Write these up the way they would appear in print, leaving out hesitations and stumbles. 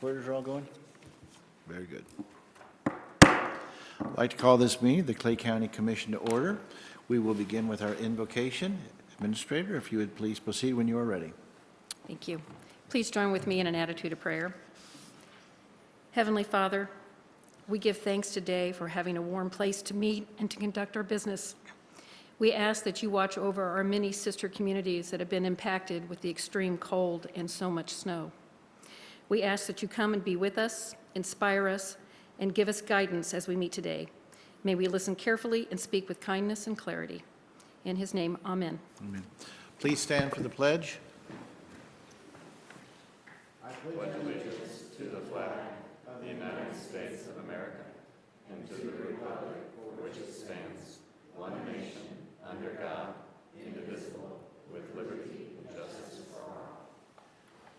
Recorders are all going? Very good. I'd like to call this meeting, the Clay County Commission, to order. We will begin with our invocation. Administrator, if you would please proceed when you are ready. Thank you. Please join with me in an attitude of prayer. Heavenly Father, we give thanks today for having a warm place to meet and to conduct our business. We ask that you watch over our many sister communities that have been impacted with the extreme cold and so much snow. We ask that you come and be with us, inspire us, and give us guidance as we meet today. May we listen carefully and speak with kindness and clarity. In his name, amen. Amen. Please stand for the pledge.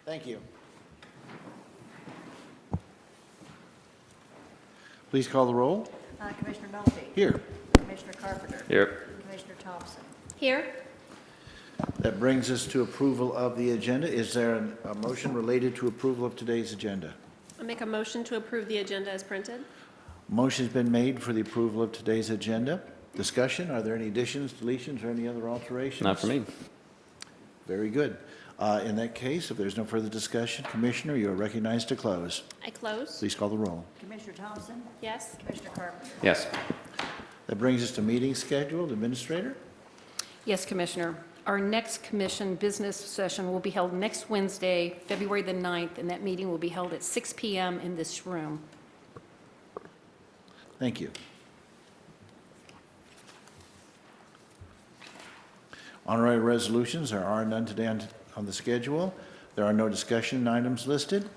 Thank you. Please call the roll. Commissioner Melfi. Here. Commissioner Carpenter. Here. Commissioner Thompson. Here. That brings us to approval of the agenda. Is there a motion related to approval of today's agenda? I'll make a motion to approve the agenda as printed. Motion's been made for the approval of today's agenda. Discussion, are there any additions, deletions, or any other alterations? Not for me. Very good. In that case, if there's no further discussion, Commissioner, you are recognized to close. I close. Please call the roll. Commissioner Thompson. Yes. Commissioner Carpenter. Yes. That brings us to meeting scheduled. Administrator? Yes, Commissioner. Our next commission business session will be held next Wednesday, February the 9th, and that meeting will be held at 6 p.m. in this room. Thank you. Honorary resolutions, there are none today on the schedule. There are no discussion items listed.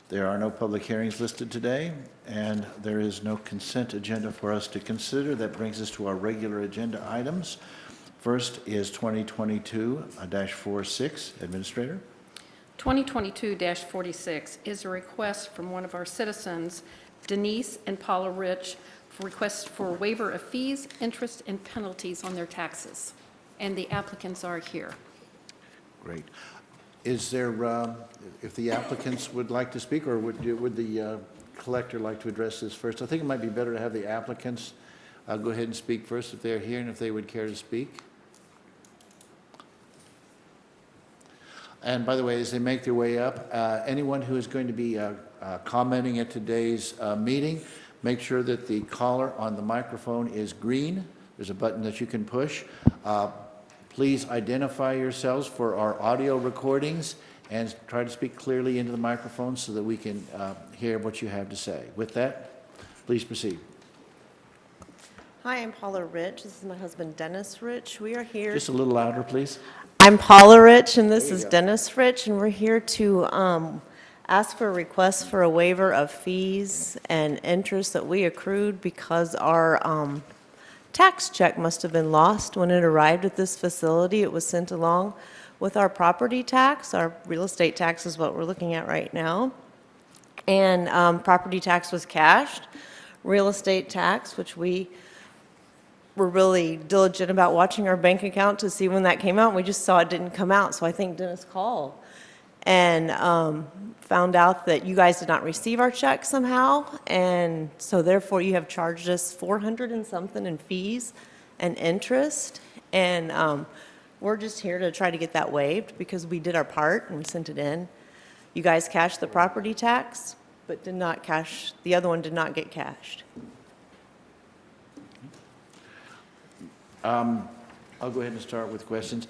There are no public hearings listed today, and there is no consent agenda for us to consider. That brings us to our regular agenda items. First is 2022-46. Administrator? 2022-46 is a request from one of our citizens, Denise and Paula Rich, for requests for waiver of fees, interest, and penalties on their taxes. And the applicants are here. Great. Is there, if the applicants would like to speak, or would the collector like to address this first? I think it might be better to have the applicants go ahead and speak first if they're here and if they would care to speak. And by the way, as they make their way up, anyone who is going to be commenting at today's meeting, make sure that the caller on the microphone is green. There's a button that you can push. Please identify yourselves for our audio recordings and try to speak clearly into the microphone so that we can hear what you have to say. With that, please proceed. Hi, I'm Paula Rich. This is my husband, Dennis Rich. We are here. Just a little louder, please. I'm Paula Rich, and this There you is go. Dennis Rich, and we're here to ask for a request for a waiver of fees and interest that we accrued because our tax check must have been lost when it arrived at this facility. It was sent along with our property tax. Our real estate tax is what we're looking at right now. And property tax was cashed. Real estate tax, which we were really diligent about watching our bank account to see when that came out. We just saw it didn't come out, so I think Dennis called and found out that you guys did not receive our check somehow, and so therefore you have charged us $400 and something in fees and interest, and we're just here to try to get that waived because we did our part and sent it in. You guys cashed the property tax, but did not cash, the other one did not get cashed. I'll go ahead and start with questions.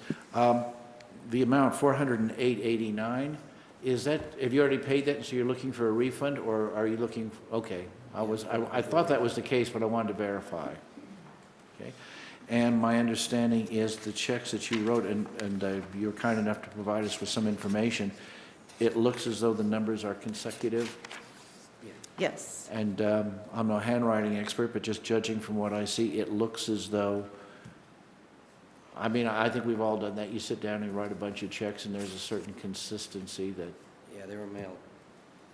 The amount, $408.89, is that, have you already paid that, so you're looking for a refund, or are you looking, okay. I thought that was the case, but I wanted to verify. Okay. And my understanding is the checks that you wrote, and you're kind enough to provide us with some information, it looks as though the numbers are consecutive. Yes. And I'm no handwriting expert, but just judging from what I see, it looks as though, I mean, I think we've all done that. You sit down and write a bunch of checks, and there's a certain consistency that... Yeah, they were mailed.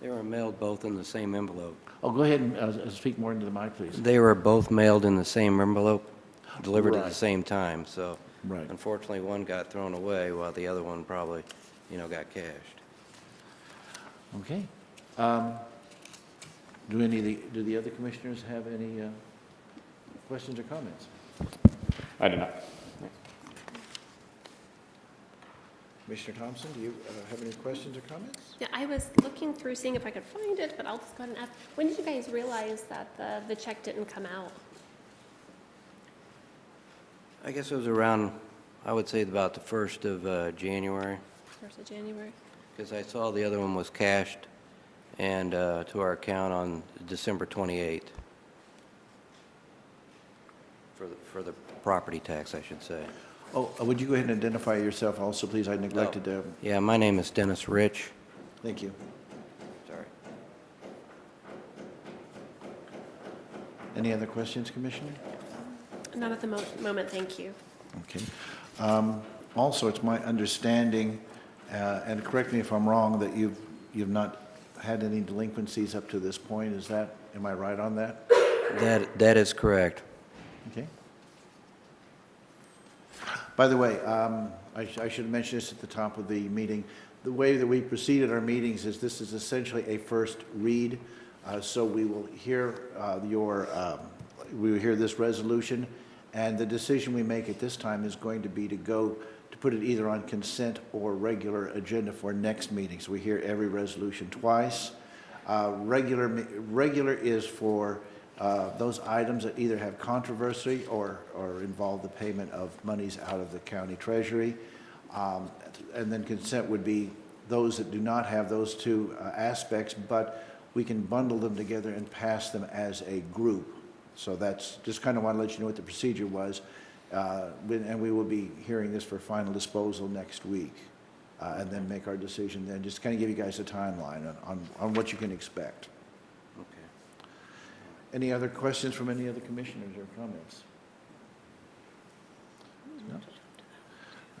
They were mailed both in the same envelope. Oh, go ahead and speak more into the mic, please. They were both mailed in the same envelope, delivered at Right. the same time, so Right. unfortunately, one got thrown away while the other one probably, got cashed. Okay. Do the other commissioners have any questions or comments? I do not. Commissioner Thompson, do you have any questions or comments? Yeah, I was looking through, seeing if I could find it, but I'll just go ahead and ask. When did you guys realize that the check didn't come out? I guess it was around, I would say about the 1st of January, 1st of January? because I saw the other one was cashed and to our account on December 28th for the property tax, I should say. Oh, would you go ahead and identify yourself also, please? I neglected to. Yeah, my name is Dennis Rich. Thank you. Sorry. Any other questions, Commissioner? Not at the moment, thank you. Okay. Also, it's my understanding, and correct me if I'm wrong, that you've not had any delinquencies up to this point. Is that, am I right on that? That is correct. Okay. By the way, I should have mentioned this at the top of the meeting. The way that we proceed at our meetings is this is essentially a first read. So we will hear we will hear this resolution, and the decision we make at this time is going to be to put it either on consent or regular agenda for next meeting. So we hear every resolution twice. Regular is for those items that either have controversy or involve the payment of monies out of the county treasury. And then consent would be those that do not have those two aspects, but we can bundle them together and pass them as a group. So that's just kind of want to let you know what the procedure was. And we will be hearing this for final disposal next week, and then make our decision then. Just kind of give you guys a timeline on what you can expect. Okay. Any other questions from any other commissioners or comments? No?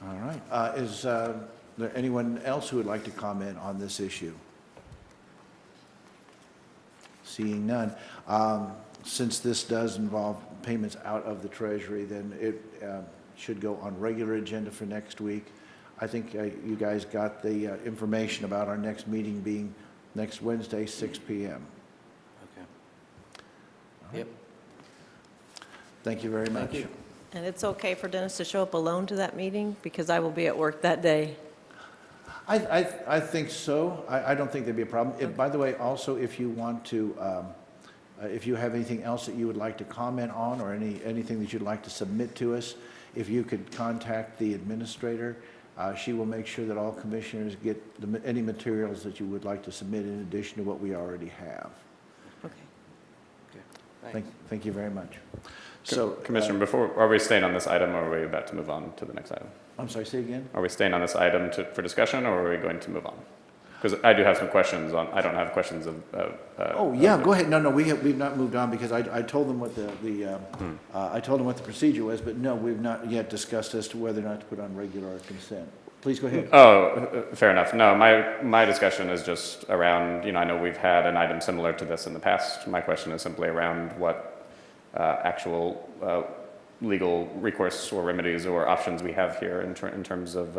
All right. Is there anyone else who would like to comment on this issue? Seeing none. Since this does involve payments out of the treasury, then it should go on regular agenda for next week. I think you guys got the information about our next meeting being next Wednesday, 6 p.m. Okay. Yep. Thank you very much. you. And it's okay for Dennis to show up alone to that meeting, because I will be at work that day. I think so. I don't think there'd be a problem. By the way, also, if you want to, if you have anything else that you would like to comment on, or anything that you'd like to submit to us, if you could contact the administrator, she will make sure that all commissioners get any materials that you would like to submit in addition to what we already have. Okay. Okay. Thank you very much. So, Commissioner, are we staying on this item, or are we about to move on to the next item? I'm sorry, say again? Are we staying on this item for discussion, or are we going to move on? Because I do have some questions I don't have questions of. Oh, yeah, go ahead. No, we've not moved on, because I told them what I told them what the procedure was, but no, we've not yet discussed as to whether or not to put on regular or consent. Please go ahead. Oh, fair enough. No, my discussion is just around, I know we've had an item similar to this in the past. My question is simply around what actual legal recourse or remedies or options we have here in terms of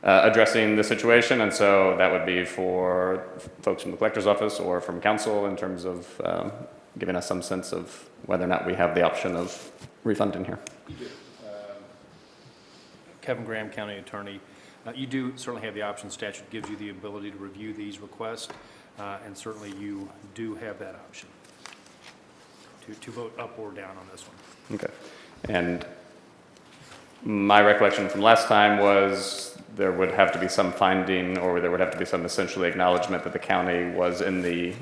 addressing the situation. And so that would be for folks from the collector's office or from council in terms of giving us some sense of whether or not we have the option of refunding here. You do. Kevin Graham, County Attorney. You do certainly have the option. Statute gives you the ability to review these requests, and certainly you do have that option to vote up or down on this one. Okay. And my recollection from last time was there would have to be some finding, or there would have to be some essentially acknowledgement that the county was in the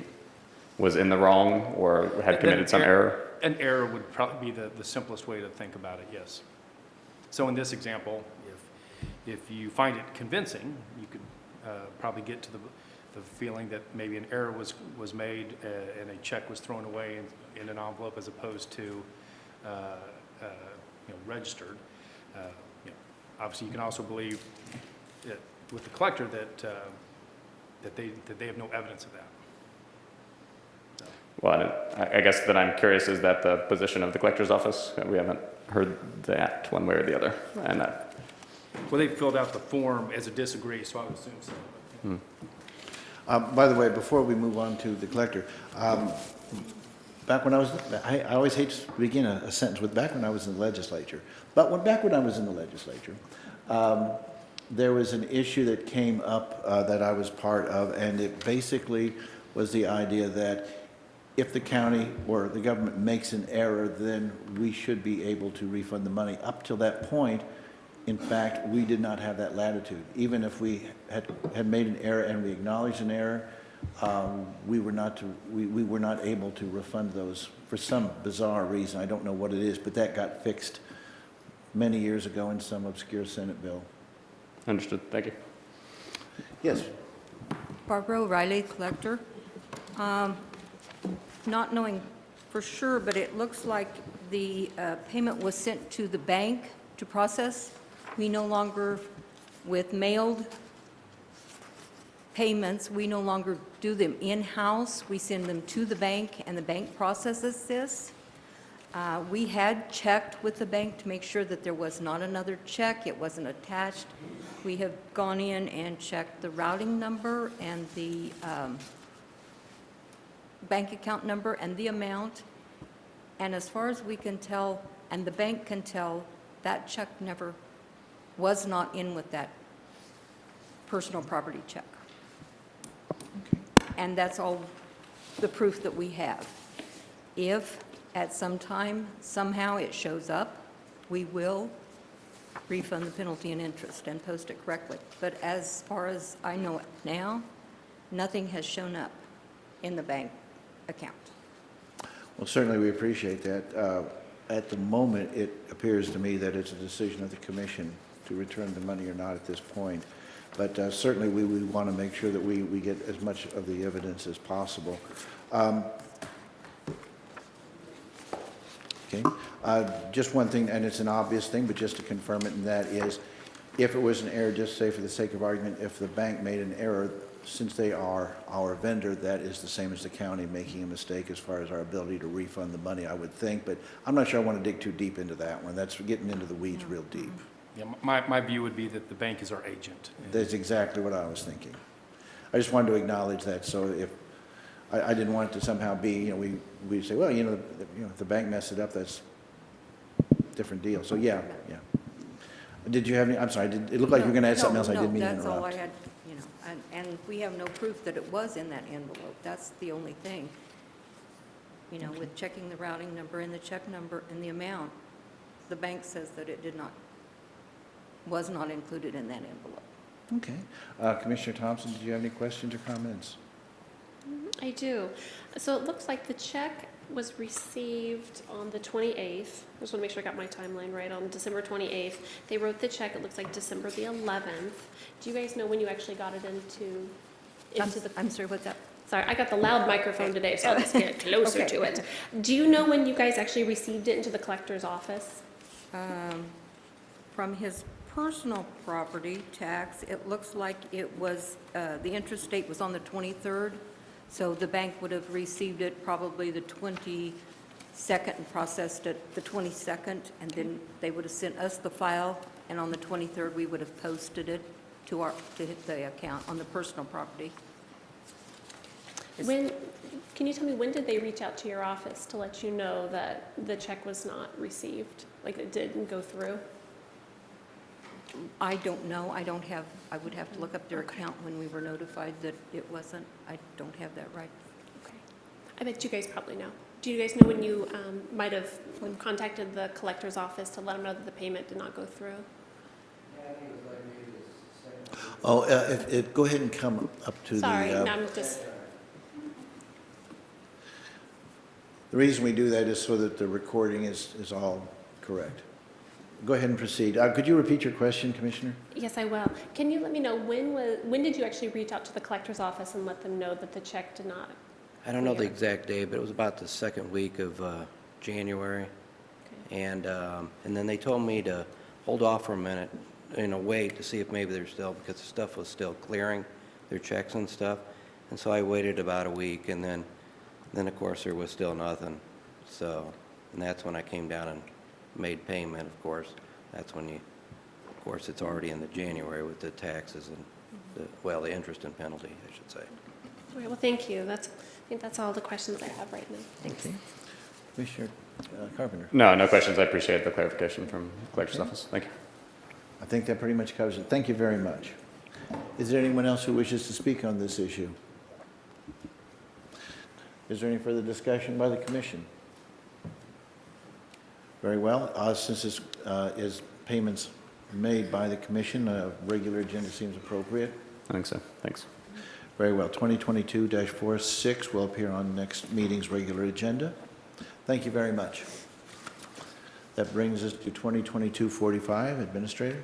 wrong or had committed some error. An error would probably be the simplest way to think about it, yes. So in this example, if you find it convincing, you could probably get to the feeling that maybe an error was made and a check was thrown away in an envelope as opposed to registered. Obviously, you can also believe that with the collector that they have no evidence of that. So. Well, I guess that I'm curious, is that the position of the collector's office? We haven't heard that one way or the other. And Well, they filled out the form as a disagree, so I would assume so. By the way, before we move on to the collector, back when I was, I always hate to begin a sentence with back when I was in the legislature. But back when I was in the legislature, there was an issue that came up that I was part of, and it basically was the idea that if the county or the government makes an error, then we should be able to refund the money. Up till that point, in fact, we did not have that latitude. Even if we had made an error and we acknowledged an error, we were not able to refund those for some bizarre reason. I don't know what it is, but that got fixed many years ago in some obscure Senate bill. Understood. Thank you. Yes. Barbara O'Reilly, collector. Not knowing for sure, but it looks like the payment was sent to the bank to process. We no longer, with mailed payments, we no longer do them in-house. We send them to the bank, and the bank processes this. We had checked with the bank to make sure that there was not another check. It wasn't attached. We have gone in and checked the routing number and the bank account number and the amount. And as far as we can tell, and the bank can tell, that check never was not in with that personal property check. And that's all the proof that we have. If at some time, somehow it shows up, we will refund the penalty and interest and post it correctly. But as far as I know it now, nothing has shown up in the bank account. Well, certainly we appreciate that. At the moment, it appears to me that it's a decision of the commission to return the money or not at this point. But certainly we want to make sure that we get as much of the evidence as possible. Okay. Just one thing, and it's an obvious thing, but just to confirm it, and that is, if it was an error, just say for the sake of argument, if the bank made an error, since they are our vendor, that is the same as the county making a mistake as far as our ability to refund the money, I would think. But I'm not sure I want to dig too deep into that one. That's getting into the weeds real deep. Yeah, my view would be that the bank is our agent. That's exactly what I was thinking. I just wanted to acknowledge that, so if, I didn't want it to somehow be, we say, well, if the bank messed it up, that's a different deal. So, yeah. Did you have any, I'm sorry, it looked like you were going to add something else, I didn't mean to interrupt. No, that's all I had, and we have no proof that it was in that envelope. That's the only thing. With checking the routing number and the check number and the amount, the bank says that it was not included in that envelope. Okay. Commissioner Thompson, did you have any questions or comments? I do. So it looks like the check was received on the 28th. I just want to make sure I got my timeline right. On December 28th, they wrote the check. It looks like December the 11th. Do you guys know when you actually got it into the? I'm sorry, what's that? Sorry, I got the loud microphone today, so I'll just get closer to it. Do you know when you guys actually received it into the collector's office? From his personal property tax, it looks like it was, the interest date was on the 23rd, so the bank would have received it probably the 22nd and processed it the 22nd, and then they would have sent us the file, and on the 23rd, we would have posted it to hit the account on the personal property. Can you tell me, when did they reach out to your office to let you know that the check was not received, like it didn't go through? I don't know. I would have to look up their account when we were notified that it wasn't. I don't have that right. Okay. I bet you guys probably know. Do you guys know when you might have contacted the collector's office to let them know that the payment did not go through? Oh, go ahead and come up to Sorry, the... no, I'm just... The reason we do that is so that the recording is all correct. Go ahead and proceed. Could you repeat your question, Commissioner? Yes, I will. Can you let me know when did you actually reach out to the collector's office and let them know that the check did not? I don't know the exact day, but it was about the second week of January. Okay. And then they told me to hold off for a minute, wait to see if maybe they're still, because the stuff was still clearing, their checks and stuff. And so I waited about a week, and then of course there was still nothing. So, and that's when I came down and made payment, of course. That's when of course it's already in the January with the taxes and the interest and penalty, I should say. All right, well, thank you. I think that's all the questions I have right now. Thanks. Okay. Commissioner Carpenter? No, no questions. I appreciate the clarification from the clerk's office. Thank you. I think that pretty much covers it. Thank you very much. Is there anyone else who wishes to speak on this issue? Is there any further discussion by the commission? Very well. Since this is payments made by the commission, a regular agenda seems appropriate. I think so. Thanks. Very well. 2022-46 will appear on next meeting's regular agenda. Thank you very much. That brings us to 2022-45. Administrator?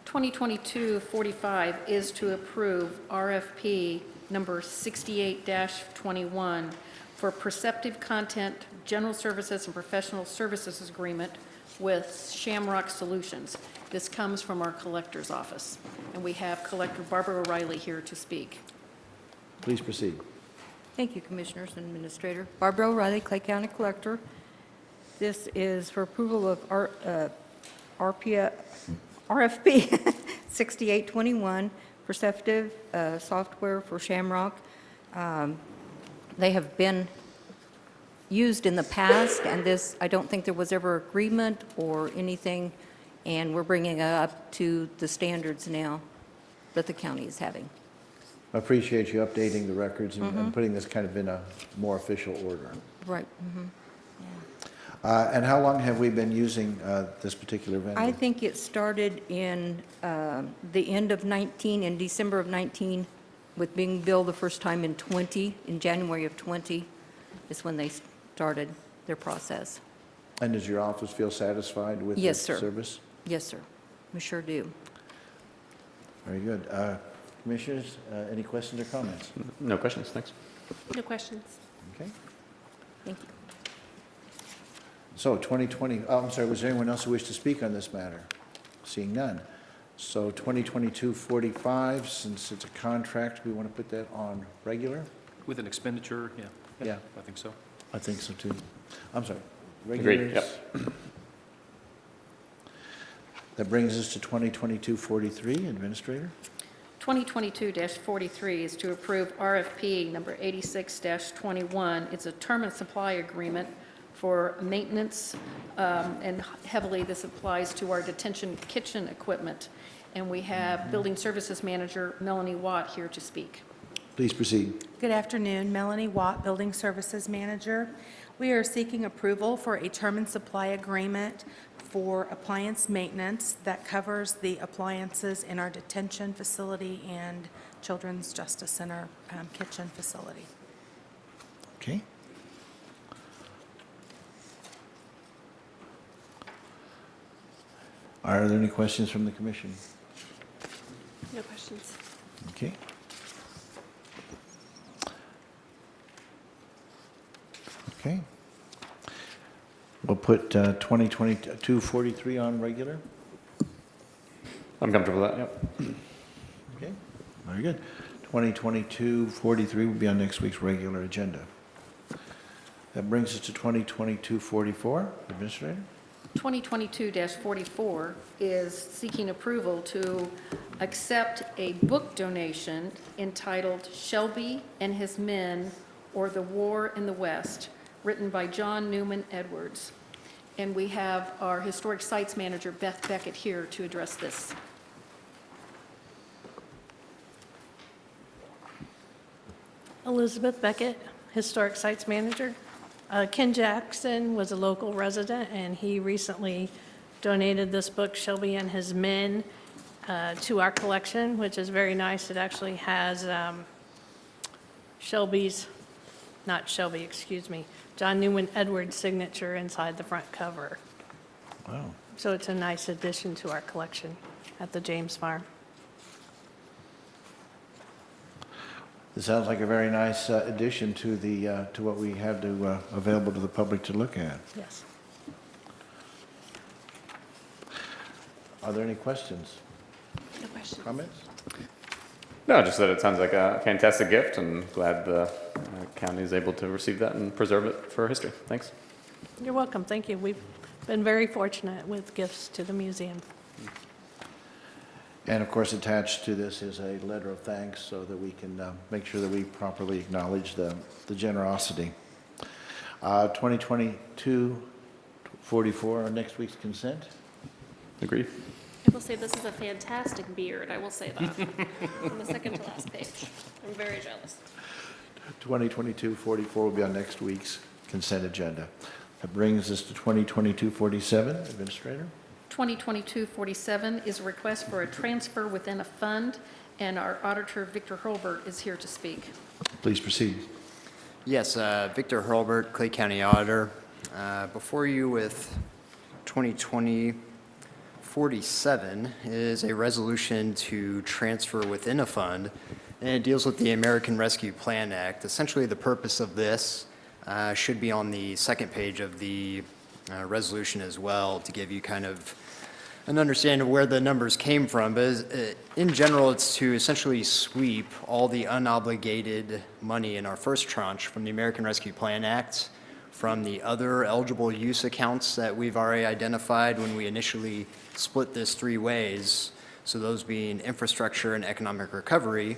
2022-45 is to approve RFP number 68-21 for Perceptive Content, General Services and Professional Services Agreement with Shamrock Solutions. This comes from our collector's office, and we have Collector Barbara O'Reilly here to speak. Please proceed. Thank you, Commissioners and Administrator. Barbara O'Reilly, Clay County Collector. This is for approval of RFP 6821, Perceptive software for Shamrock. They have been used in the past, and this, I don't think there was ever agreement or anything, and we're bringing it up to the standards now that the county is having. I appreciate you updating the records and putting this kind of in a more official order. Right. And how long have we been using this particular vendor? I think it started in the end of 19, in December of 19, with being billed the first time in 20, in January of 20 is when they started their process. And does your office feel satisfied with Yes, the sir. service? Yes, sir. We sure do. Very good. Commissioners, any questions or comments? No questions. Thanks. No questions. Okay. Thank you. So 2020, I'm sorry, was there anyone else who wished to speak on this matter? Seeing none. So 2022-45, since it's a contract, we want to put that on regular? With an expenditure, yeah. Yeah. I think so. I think so too. I'm sorry. Agreed, yep. That brings us to 2022-43, Administrator. 2022-43 is to approve RFP number 86-21. It's a term and supply agreement for maintenance, and heavily this applies to our detention kitchen equipment. And we have Building Services Manager Melanie Watt here to speak. Please proceed. Good afternoon, Melanie Watt, Building Services Manager. We are seeking approval for a term and supply agreement for appliance maintenance that covers the appliances in our detention facility and Children's Justice Center kitchen facility. Okay. Are there any questions from the commission? No questions. Okay. Okay. We'll put 2022-43 on regular. I'm comfortable with that. Yep. Okay, very good. 2022-43 will be on next week's regular agenda. That brings us to 2022-44, Administrator. 2022-44 is seeking approval to accept a book donation entitled Shelby and His Men, or The War in the West, written by John Newman Edwards. And we have our Historic Sites Manager, Beth Beckett, here to address this. Elizabeth Beckett, Historic Sites Manager. Ken Jackson was a local resident, and he recently donated this book, Shelby and His Men, to our collection, which is very nice. It actually has John Newman Edwards' signature inside the front cover. Wow. So it's a nice addition to our collection at the James Farm. This sounds like a very nice addition to the to what we have to available to the public to look at. Yes. Are there any questions, No questions. comments? No, just that it sounds like a fantastic gift, and glad the county is able to receive that and preserve it for history. Thanks. You're welcome. Thank you. We've been very fortunate with gifts to the museum. And of course, attached to this is a letter of thanks so that we can make sure that we properly acknowledge the generosity. 2022-44, next week's consent. Agree. I will say this is a fantastic beard, I will say that. On the second to last page. I'm very jealous. 2022-44 will be on next week's consent agenda. That brings us to 2022-47, Administrator. 2022-47 is a request for a transfer within a fund, and our auditor, Victor Hurlbert, is here to speak. Please proceed. Yes, Victor Hurlbert, Clay County Auditor. Before you with 2020-47 is a resolution to transfer within a fund, and it deals with the American Rescue Plan Act. Essentially, the purpose of this should be on the second page of the resolution as well, to give you kind of an understanding of where the numbers came from. But in general, it's to essentially sweep all the unobligated money in our first tranche from the American Rescue Plan Act, from the other eligible use accounts that we've already identified when we initially split this three ways, so those being infrastructure and economic recovery,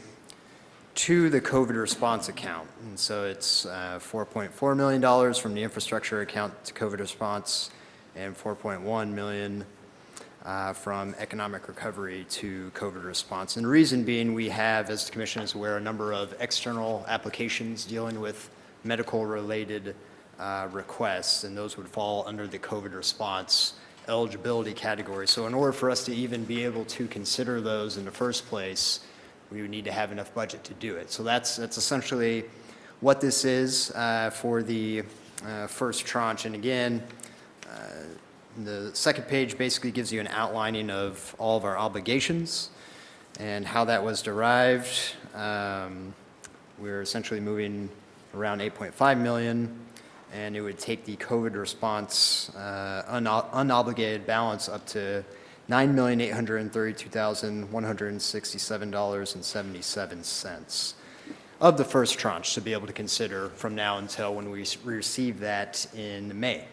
to the COVID response account. And so it's $4.4 million from the infrastructure account to COVID response, and $4.1 million from economic recovery to COVID response. And the reason being, we have, as the Commission is aware, a number of external applications dealing with medical-related requests, and those would fall under the COVID response eligibility category. So in order for us to even be able to consider those in the first place, we would need to have enough budget to do it. So that's essentially what this is for the first tranche. And again, the second page basically gives you an outlining of all of our obligations and how that was derived. We're essentially moving around 8.5 million, and it would take the COVID response unobligated balance up to $9,832,167.77 of the first tranche to be able to consider from now until when we receive that in May.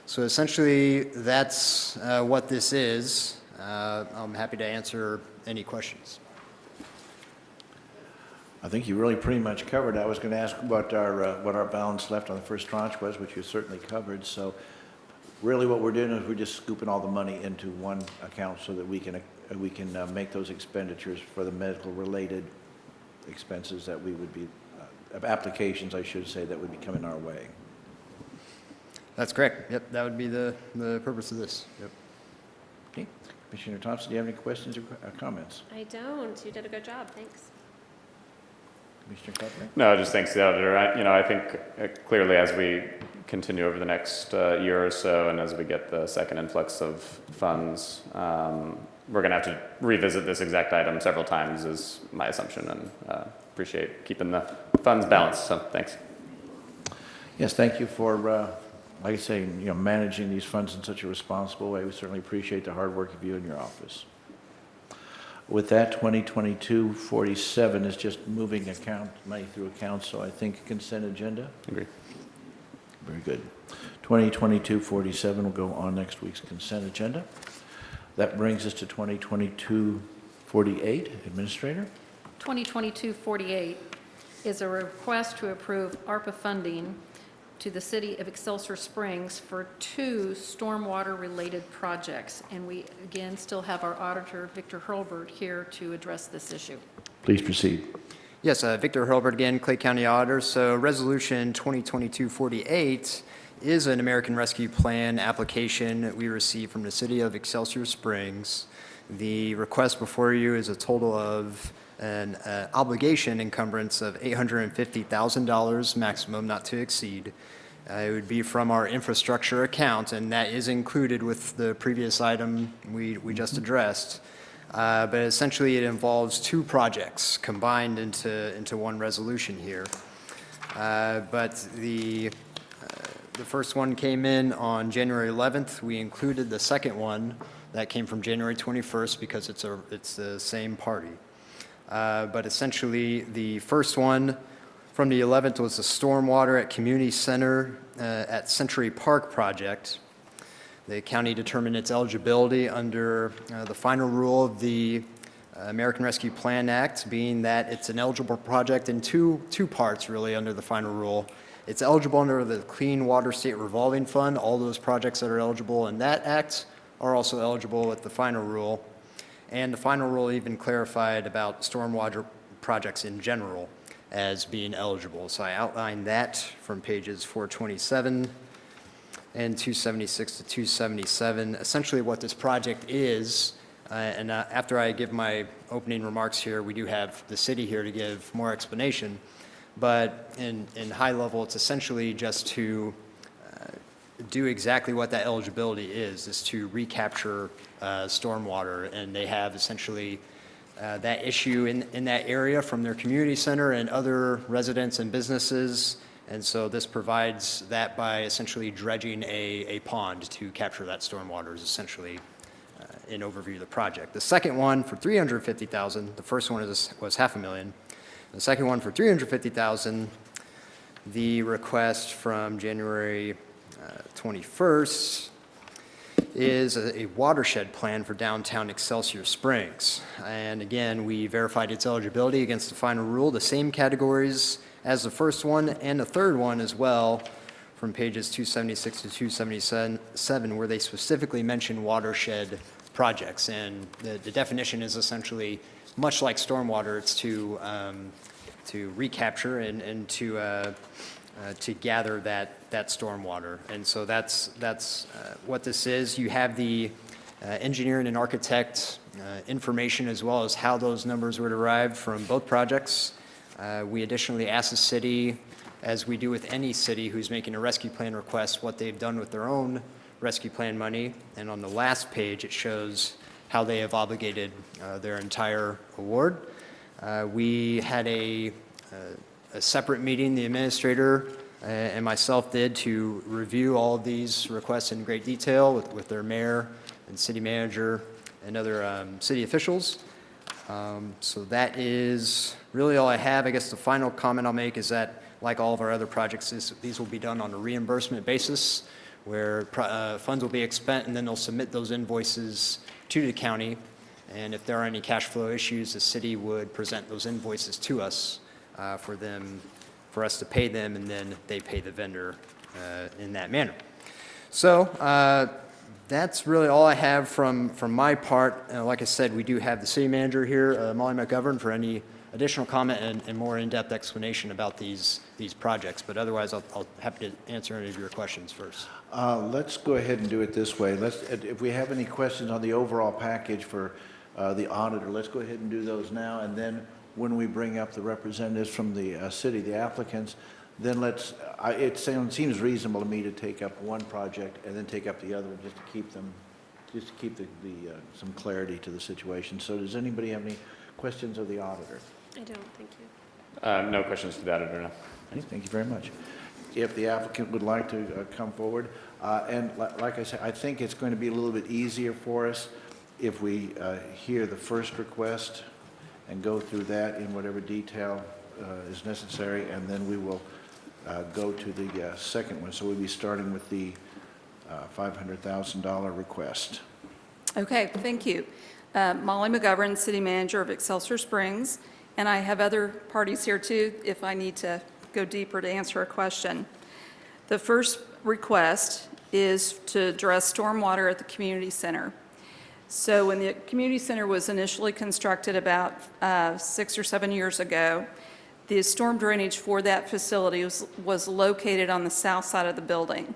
So essentially, that's what this is. I'm happy to answer any questions. I think you really pretty much covered. I was going to ask what our balance left on the first tranche was, which you certainly covered. So really what we're doing is we're just scooping all the money into one account so that we can make those expenditures for the medical-related expenses that we would be, applications, I should say, that would be coming our way. That's correct. Yep, that would be the purpose of this. Yep. Okay. Commissioner Thompson, do you have any questions or comments? I don't. You did a good job. Thanks. Commissioner Carpenter? No, just thanks to the auditor. I think clearly as we continue over the next year or so, and as we get the second influx of funds, we're going to have to revisit this exact item several times, is my assumption, and appreciate keeping the funds balanced. So thanks. Yes, thank you for, like I say, managing these funds in such a responsible way. We certainly appreciate the hard work of you and your office. With that, 2022-47 is just moving money through accounts, so I think consent agenda. Agree. Very good. 2022-47 will go on next week's consent agenda. That brings us to 2022-48, Administrator. 2022-48 is a request to approve ARPA funding to the City of Excelsior Springs for 2 stormwater-related projects. And we, again, still have our auditor, Victor Hurlbert, here to address this issue. Please proceed. Yes, Victor Hurlbert again, Clay County Auditor. So Resolution 2022-48 is an American Rescue Plan application that we received from the City of Excelsior Springs. The request before you is a total of an obligation encumbrance of $850,000 maximum, not to exceed. It would be from our infrastructure account, and that is included with the previous item we just addressed. But essentially, it involves 2 projects combined into one resolution here. But the first one came in on January 11th. We included the second one that came from January 21st because it's the same party. But essentially, the first one from the 11th was the Stormwater at Community Center at Century Park project. The county determined its eligibility under the final rule of the American Rescue Plan Act, being that it's an eligible project in two parts, really, under the final rule. It's eligible under the Clean Water State Revolving Fund. All those projects that are eligible in that act are also eligible with the final rule. And the final rule even clarified about stormwater projects in general as being eligible. So I outlined that from pages 427 and 276 to 277. Essentially what this project is, and after I give my opening remarks here, we do have the city here to give more explanation. But in high level, it's essentially just to do exactly what that eligibility is to recapture stormwater. And they have essentially that issue in that area from their community center and other residents and businesses. And so this provides that by essentially dredging a pond to capture that stormwater is essentially an overview of the project. The second one for $350,000, the first one was $500,000. The second one for $350,000, the request from January 21st is a watershed plan for downtown Excelsior Springs. And again, we verified its eligibility against the final rule, the same categories as the first one and the third one as well, from pages 276 to 277, where they specifically mention watershed projects. And the definition is essentially, much like stormwater, it's to recapture and to gather that stormwater. And so that's what this is. You have the engineering and architect information as well as how those numbers were derived from both projects. We additionally asked the city, as we do with any city who's making a rescue plan request, what they've done with their own rescue plan money. And on the last page, it shows how they have obligated their entire award. We had a separate meeting, the administrator and myself did, to review all of these requests in great detail with their mayor and city manager and other city officials. So that is really all I have. I guess the final comment I'll make is that, like all of our other projects, these will be done on a reimbursement basis, where funds will be expended and then they'll submit those invoices to the county. And if there are any cash flow issues, the city would present those invoices to us for us to pay them, and then they pay the vendor in that manner. So that's really all I have from my part. Like I said, we do have the city manager here, Molly McGovern, for any additional comment and more in-depth explanation about these projects. But otherwise, I'll happy to answer any of your questions first. Let's go ahead and do it this way. If we have any questions on the overall package for the auditor, let's go ahead and do those now. And then when we bring up the representatives from the city, the applicants, then it seems reasonable to me to take up one project and then take up the other, just to keep some clarity to the situation. So does anybody have any questions of the auditor? I don't, thank you. No questions to the auditor, no. Thank you very much. If the applicant would like to come forward, and like I said, I think it's going to be a little bit easier for us if we hear the first request and go through that in whatever detail is necessary, and then we will go to the second one. So we'll be starting with the $500,000 request. Okay, thank you. Molly McGovern, City Manager of Excelsior Springs, and I have other parties here too if I need to go deeper to answer a question. The first request is to address stormwater at the community center. So when the community center was initially constructed about 6 or 7 years ago, the storm drainage for that facility was located on the south side of the building.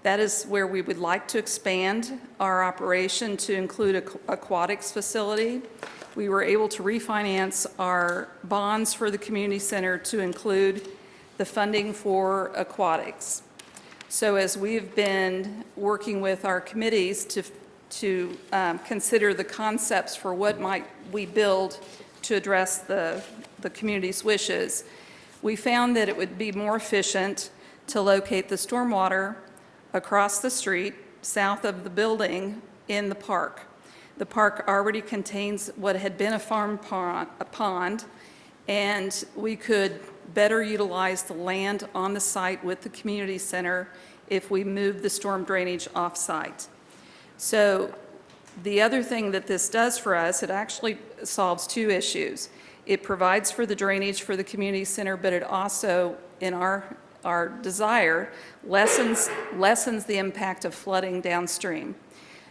That is where we would like to expand our operation to include an aquatics facility. We were able to refinance our bonds for the community center to include the funding for aquatics. So as we've been working with our committees to consider the concepts for what might we build to address the community's wishes, we found that it would be more efficient to locate the stormwater across the street, south of the building, in the park. The park already contains what had been a pond, and we could better utilize the land on the site with the community center if we move the storm drainage off-site. So the other thing that this does for us, it actually solves two issues. It provides for the drainage for the community center, but it also, in our desire, lessens the impact of flooding downstream.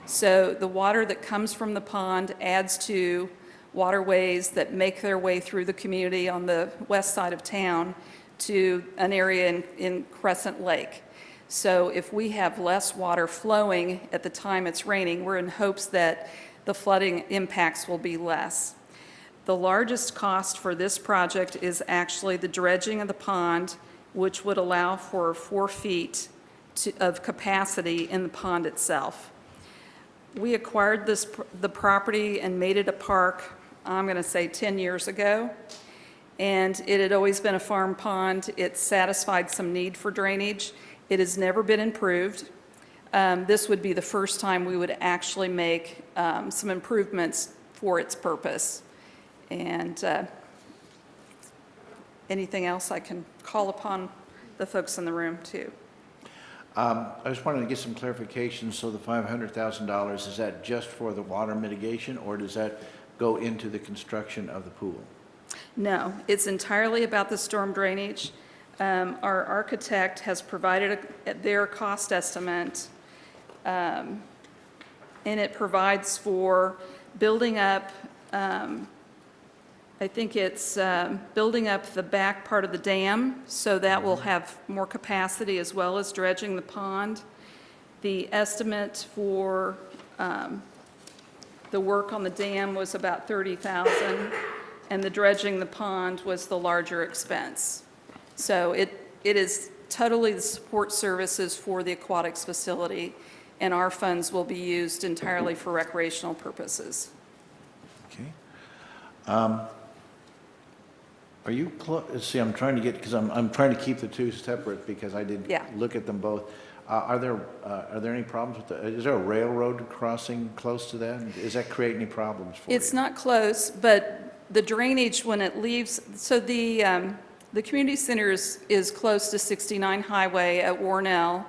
So the water that comes from the pond adds to waterways that make their way through the community on the west side of town to an area in Crescent Lake. So if we have less water flowing at the time it's raining, we're in hopes that the flooding impacts will be less. The largest cost for this project is actually the dredging of the pond, which would allow for 4 feet of capacity in the pond itself. We acquired the property and made it a park, I'm going to say 10 years ago, and it had always been a farm pond. It satisfied some need for drainage. It has never been improved. This would be the first time we would actually make some improvements for its purpose. And anything else, I can call upon the folks in the room too. I just wanted to get some clarification. So the $500,000, is that just for the water mitigation, or does that go into the construction of the pool? No, it's entirely about the storm drainage. Our architect has provided their cost estimate, and it provides for building up, I think it's building up the back part of the dam, so that will have more capacity, as well as dredging the pond. The estimate for the work on the dam was about $30,000, and the dredging the pond was the larger expense. So it is totally the support services for the aquatics facility, and our funds will be used entirely for recreational purposes. Okay. Are you see, I'm trying to get, because I'm trying to keep the two separate because I didn't Yeah. look at them both. Are there any problems with is there a railroad crossing close to that? Does that create any problems for you? It's not close, but the drainage when it leaves, so the community center is close to 69 Highway at Warnell,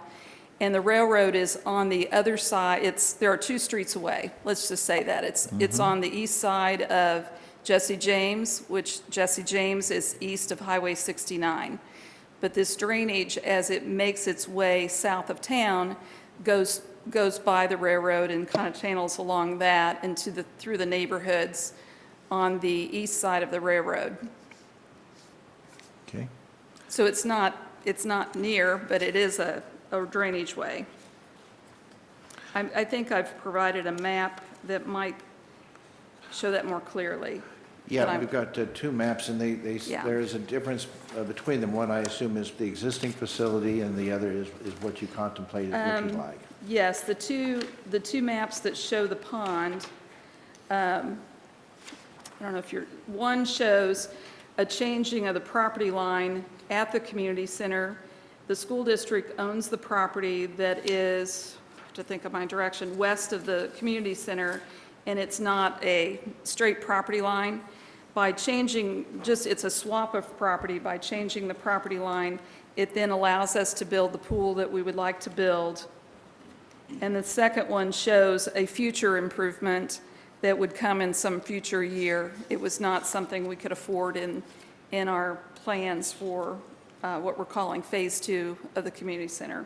and the railroad is on the other side. There are 2 streets away. Let's just say that. It's on the east side of Jesse James, which Jesse James is east of Highway 69. But this drainage, as it makes its way south of town, goes by the railroad and kind of channels along that into through the neighborhoods on the east side of the railroad. Okay. So it's not near, but it is a drainage way. I think I've provided a map that might show that more clearly. Yeah, we've got 2 maps, and Yeah. there is a difference between them. One, I assume, is the existing facility, and the other is what you contemplated looking like. Yes, the two maps that show the pond, I don't know if one shows a changing of the property line at the community center. The school district owns the property that is, I have to think of my direction, west of the community center, and it's not a straight property line. By changing, it's a swap of property. By changing the property line, it then allows us to build the pool that we would like to build. And the second one shows a future improvement that would come in some future year. It was not something we could afford in our plans for what we're calling Phase 2 of the community center.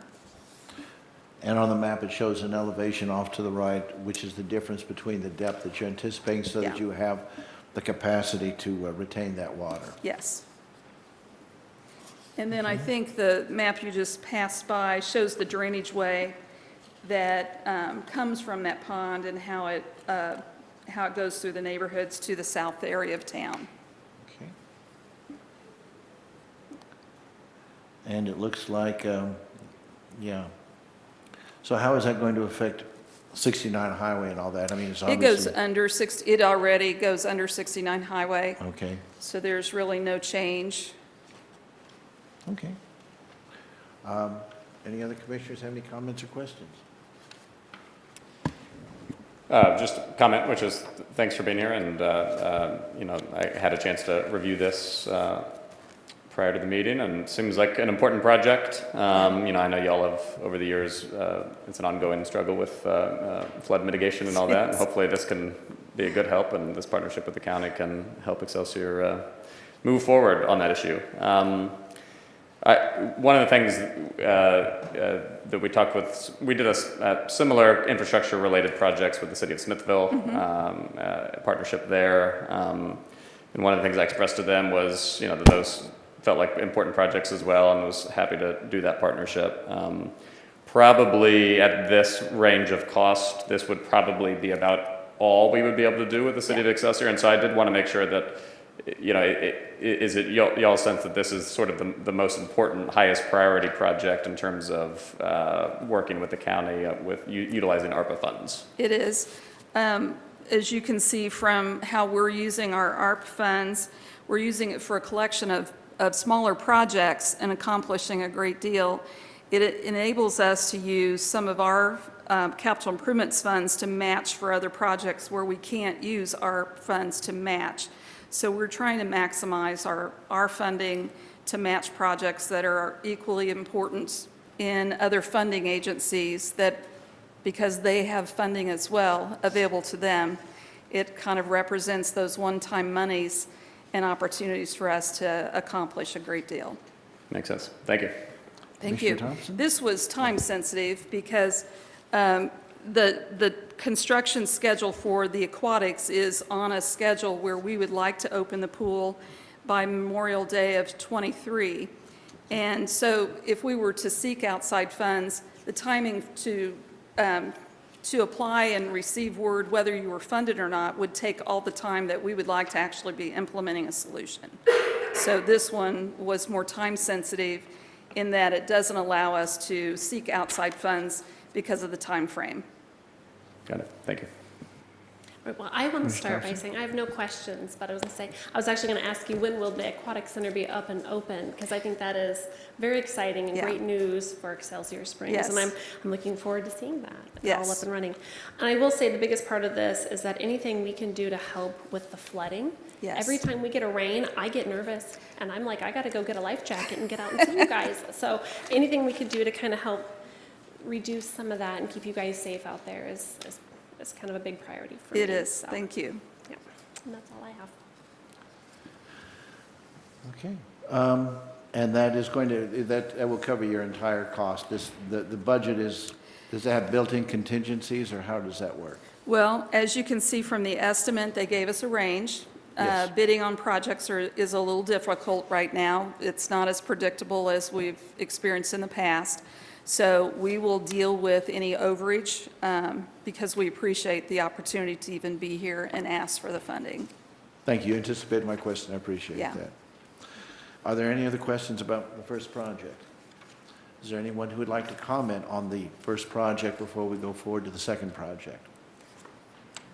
And on the map, it shows an elevation off to the right, which is the difference between the depth that you're anticipating, so that Yeah. you have the capacity to retain that water. Yes. And then I think the map you just passed by shows the drainage way that comes from that pond and how it goes through the neighborhoods to the south area of town. Okay. And it looks like, yeah. So how is that going to affect 69 Highway and all that? I mean, it's It goes obviously... under it already goes under 69 Highway, Okay, so there's really no change. okay. Any other commissioners have any comments or questions? Just a comment, which is thanks for being here, and I had a chance to review this prior to the meeting, and it seems like an important project. You know, I know y'all have, over the years, it's an ongoing struggle with flood mitigation and all that, and hopefully this can be a good help, and this partnership with the county can help Excelsior move forward on that issue. One of the things that we talked with, we did a similar infrastructure-related projects with the city of Smithville, a partnership there. And one of the things I expressed to them was, you know, that those felt like important projects as well, and was happy to do that partnership. Probably at this range of cost, this would probably be about all we would be able to do with the city of Excelsior. And so I did want to make sure that, you know, is it y'all's sense that this is sort of the most important, highest priority project in terms of working with the county with utilizing ARPA funds? It is. As you can see from how we're using our ARP funds, we're using it for a collection of smaller projects and accomplishing a great deal. It enables us to use some of our capital improvements funds to match for other projects where we can't use our funds to match. So we're trying to maximize our funding to match projects that are equally important in other funding agencies that, because they have funding as well available to them, it kind of represents those one-time monies and opportunities for us to accomplish a great deal. Makes sense. Thank you. Thank you. Commissioner Thompson? This was time sensitive because the construction schedule for the Aquatics is on a schedule where we would like to open the pool by Memorial Day of '23. And so if we were to seek outside funds, the timing to apply and receive word whether you were funded or not would take all the time that we would like to actually be implementing a solution. So this one was more time sensitive in that it doesn't allow us to seek outside funds because of the time frame. Got it. Thank you. Right, well, I want to start by saying I have no questions, but I was going to say, I was actually going to ask you, when will the Aquatic Center be up and open? Because I think that is very exciting and Yeah. great news for Excelsior Springs. Yes. And I'm looking forward to seeing that Yes. all up and running. And I will say the biggest part of this is that anything we can do to help with the flooding. Yes. Every time we get a rain, I get nervous, and I'm like, I got to go get a life jacket and get out and see you guys. So anything we could do to kind of help reduce some of that and keep you guys safe out there is kind of a big priority for me. It is. So, Thank you. yeah, and that's all I have. Okay. And that is going to, that will cover your entire cost. The budget is, does it have built-in contingencies, or how does that work? Well, as you can see from the estimate, they gave us a range. Yes. Bidding on projects is a little difficult right now. It's not as predictable as we've experienced in the past. So we will deal with any overage because we appreciate the opportunity to even be here and ask for the funding. Thank you. Anticipated my question. I appreciate Yeah. that. Are there any other questions about the first project? Is there anyone who would like to comment on the first project before we go forward to the second project?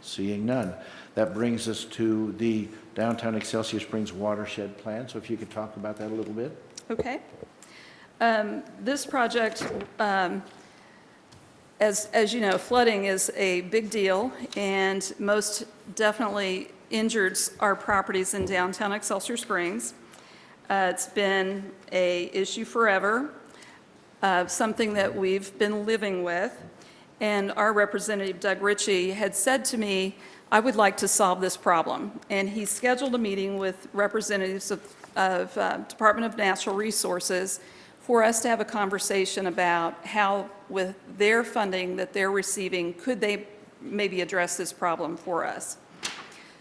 Seeing none. That brings us to the Downtown Excelsior Springs Watershed Plan. So if you could talk about that a little bit. Okay. This project, as you know, flooding is a big deal and most definitely injures our properties in downtown Excelsior Springs. It's been an issue forever, something that we've been living with. And our representative, Doug Ritchie, had said to me, I would like to solve this problem. And he scheduled a meeting with representatives of Department of Natural Resources for us to have a conversation about how, with their funding that they're receiving, could they maybe address this problem for us.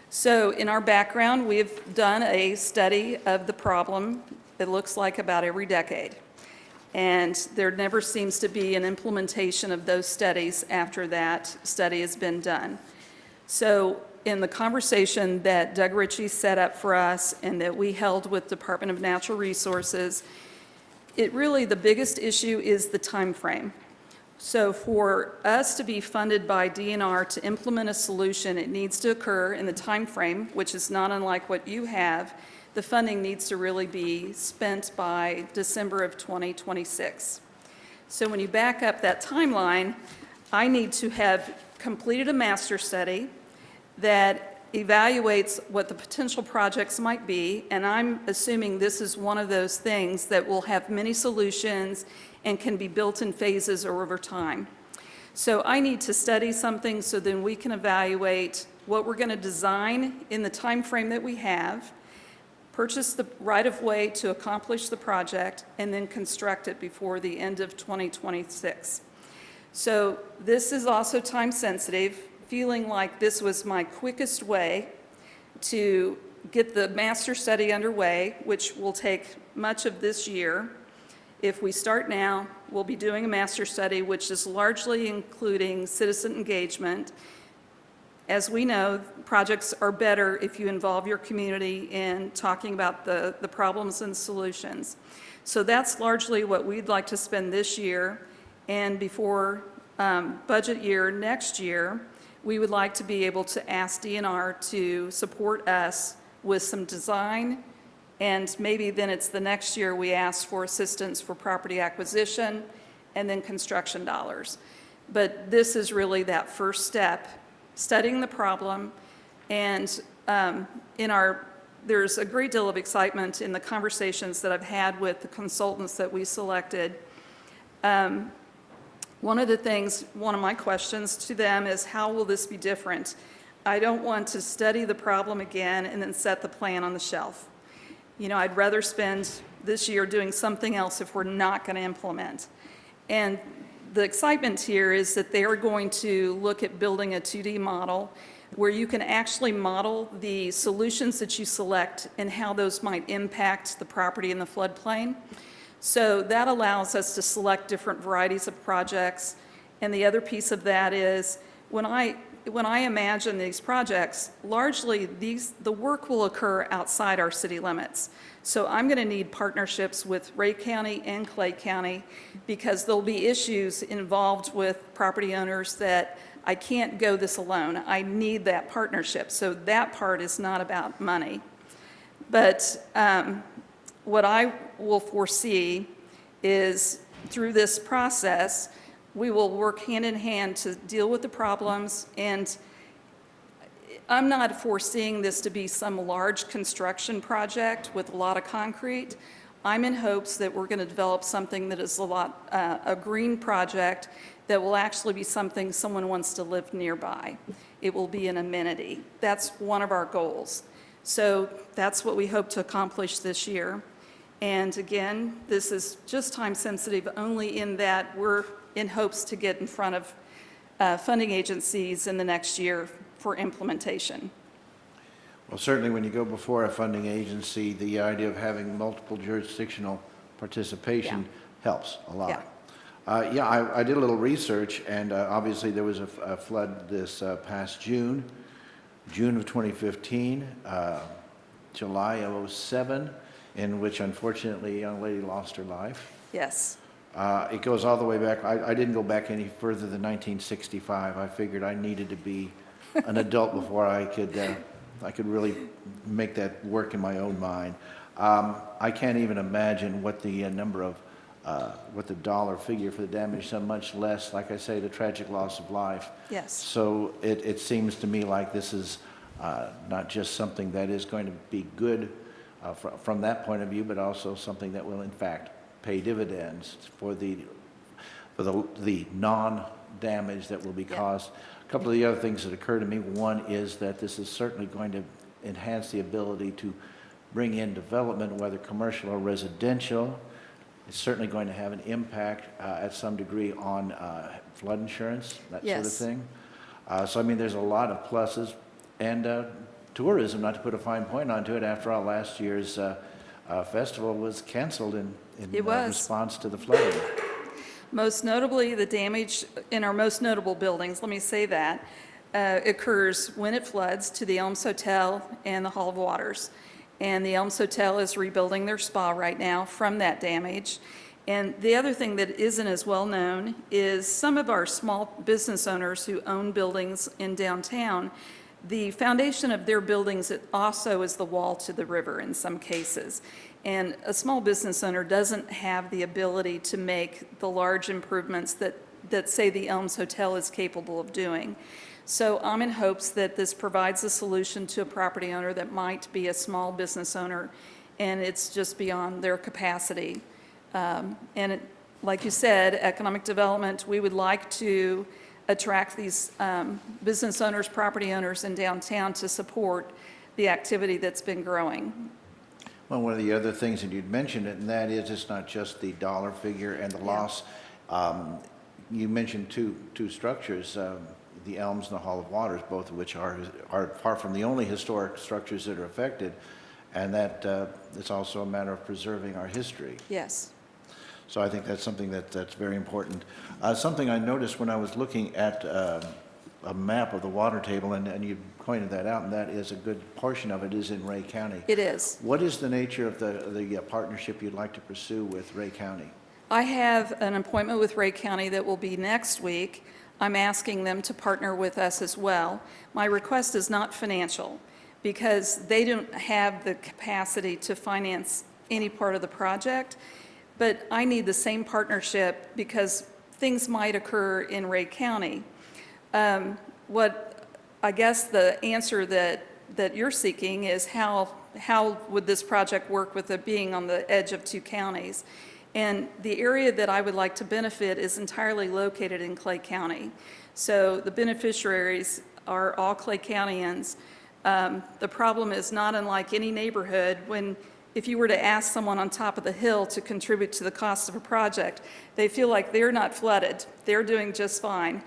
So in our background, we've done a study of the problem, it looks like about every decade. And there never seems to be an implementation of those studies after that study has been done. So in the conversation that Doug Ritchie set up for us and that we held with Department of Natural Resources, the biggest issue is the time frame. So for us to be funded by DNR to implement a solution, it needs to occur in the time frame, which is not unlike what you have. The funding needs to really be spent by December of 2026. So when you back up that timeline, I need to have completed a master study that evaluates what the potential projects might be, and I'm assuming this is one of those things that will have many solutions and can be built in phases or over time. So I need to study something so then we can evaluate what we're going to design in the time frame that we have, purchase the right-of-way to accomplish the project, and then construct it before the end of 2026. So this is also time-sensitive, feeling like this was my quickest way to get the master study underway, which will take much of this year. If we start now, we'll be doing a master study, which is largely including citizen engagement. As we know, projects are better if you involve your community in talking about the problems and solutions. So that's largely what we'd like to spend this year. And before budget year next year, we would like to be able to ask DNR to support us with some design, and maybe then it's the next year we ask for assistance for property acquisition and then construction dollars. But this is really that first step, studying the problem, and there's a great deal of excitement in the conversations that I've had with the consultants that we selected. One of my questions to them is, how will this be different? I don't want to study the problem again and then set the plan on the shelf. You know, I'd rather spend this year doing something else if we're not going to implement. And the excitement here is that they are going to look at building a 2D model where you can actually model the solutions that you select and how those might impact the property in the floodplain. So that allows us to select different varieties of projects. And the other piece of that is, when I imagine these projects, largely the work will occur outside our city limits. So I'm going to need partnerships with Ray County and Clay County, because there'll be issues involved with property owners that I can't go this alone. I need that partnership. So that part is not about money. But what I will foresee is, through this process, we will work hand in hand to deal with the problems, and I'm not foreseeing this to be some large construction project with a lot of concrete. I'm in hopes that we're going to develop something that is a green project that will actually be something someone wants to live nearby. It will be an amenity. That's one of our goals. So that's what we hope to accomplish this year. And again, this is just time sensitive only in that we're in hopes to get in front of funding agencies in the next year for implementation. Well, certainly when you go before a funding agency, the idea of having multiple jurisdictional participation helps a lot. I did a little research, and obviously there was a flood this past June of 2015, July of 2007, in which unfortunately a young lady lost her life. Yes. It goes all the way back. I didn't go back any further than 1965. I figured I needed to be an adult before I could really make that work in my own mind. I can't even imagine what the what the dollar figure for the damage, so much less, like I say, the tragic loss of life. Yes. So it seems to me like this is not just something that is going to be good from that point of view, but also something that will in fact pay dividends for the non-damage that will be caused. A couple of the other things that occur to me, one is that this is certainly going to enhance the ability to bring in development, whether commercial or residential. It's certainly going to have an impact at some degree on flood insurance, that sort of thing. So I mean, there's a lot of pluses. And tourism, not to put a fine point onto it, after all, last year's festival was canceled in response to the flooding. Most notably, the damage in our most notable buildings, let me say that, occurs when it floods to the Elms Hotel and the Hall of Waters. And the Elms Hotel is rebuilding their spa right now from that damage. And the other thing that isn't as well known is some of our small business owners who own buildings in downtown, the foundation of their buildings also is the wall to the river in some cases. And a small business owner doesn't have the ability to make the large improvements that say the Elms Hotel is capable of doing. So I'm in hopes that this provides a solution to a property owner that might be a small business owner, and it's just beyond their capacity. Like you said, economic development, we would like to attract these business owners, property owners in downtown to support the activity that's been growing. Well, one of the other things that you'd mentioned, and that is it's not just the dollar figure and the loss. You mentioned two structures, the Elms and the Hall of Waters, both of which are far from the only historic structures that are affected, and that it's also a matter of preserving our history. Yes. So I think that's something that's very important. Something I noticed when I was looking at a map of the water table, and you pointed that out, and that is a good portion of it is in Ray County. It is. What is the nature of the partnership you'd like to pursue with Ray County? I have an appointment with Ray County that will be next week. I'm asking them to partner with us as well. My request is not financial, because they don't have the capacity to finance any part of the project, but I need the same partnership because things might occur in Ray County. What I guess the answer that you're seeking is how would this project work with it being on the edge of two counties? And the area that I would like to benefit is entirely located in Clay County. So the beneficiaries are all Clay Countyans. The problem is not unlike any neighborhood. If you were to ask someone on top of the hill to contribute to the cost of a project, they feel like they're not flooded. They're doing just fine.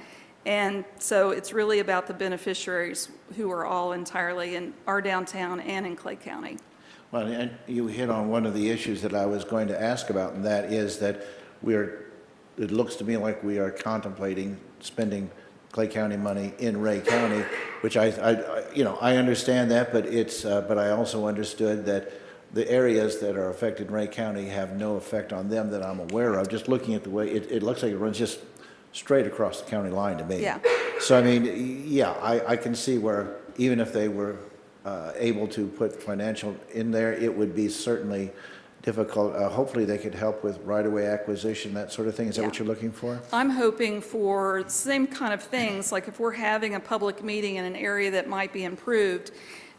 And so it's really about the beneficiaries who are all entirely in our downtown and in Clay County. Well, and you hit on one of the issues that I was going to ask about, and that is that it looks to me like we are contemplating spending Clay County money in Ray County, which I understand that, but I also understood that the areas that are affected in Ray County have no effect on them that I'm aware of. Just looking at the way, it looks like it runs just straight across the county line to me. Yeah. So, I mean, yeah, I can see where even if they were able to put financial in there, it would be certainly difficult. Hopefully they could help with right-of-way acquisition, that sort of thing. Is that what Yeah. you're looking for? I'm hoping for the same kind of things, like if we're having a public meeting in an area that might be improved,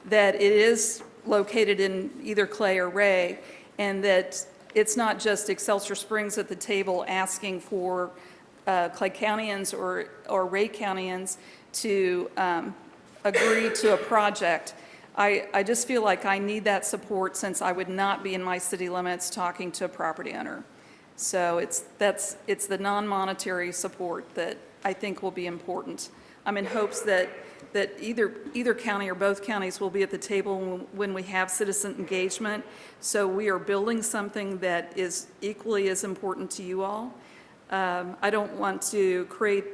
that it is located in either Clay or Ray, and that it's not just Excelsior Springs at the table asking for Clay Countyans or Ray Countyans to agree to a project. I just feel like I need that support since I would not be in my city limits talking to a property owner. So it's the non-monetary support that I think will be important. I'm in hopes that either county or both counties will be at the table when we have citizen engagement. So we are building something that is equally as important to you all. I don't want to create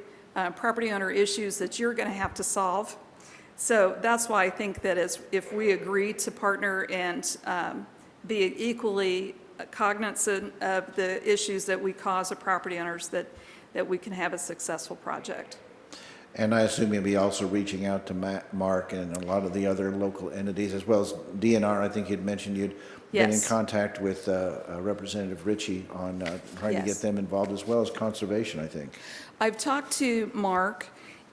property owner issues that you're going to have to solve. So that's why I think that if we agree to partner and be equally cognizant of the issues that we cause as property owners, that we can have a successful project. And I assume you'll be also reaching out to Mark and a lot of the other local entities, as well as DNR. I think you'd mentioned you'd been in Yes. contact with Representative Ritchie on trying to get Yes. them involved, as well as conservation, I think. I've talked to Mark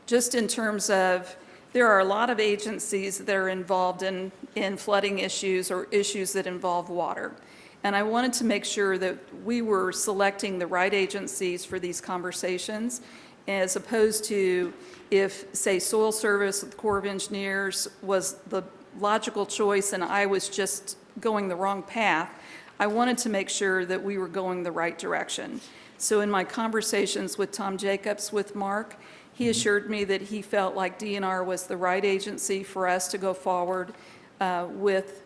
just in terms of there are a lot of agencies that are involved in flooding issues or issues that involve water. And I wanted to make sure that we were selecting the right agencies for these conversations, as opposed to if, say, Soil Service, the Corps of Engineers was the logical choice and I was just going the wrong path. I wanted to make sure that we were going the right direction. So in my conversations with Tom Jacobs, with Mark, he assured me that he felt like DNR was the right agency for us to go forward with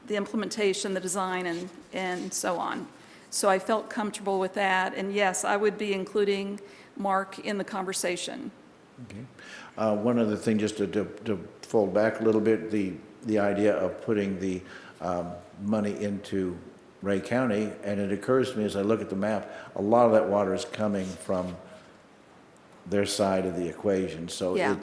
the implementation, the design, and so on. So I felt comfortable with that, and yes, I would be including Mark in the conversation. Okay. One other thing, just to fold back a little bit, the idea of putting the money into Ray County, and it occurs to me as I look at the map, a lot of that water is coming from their side of the equation. So Yeah.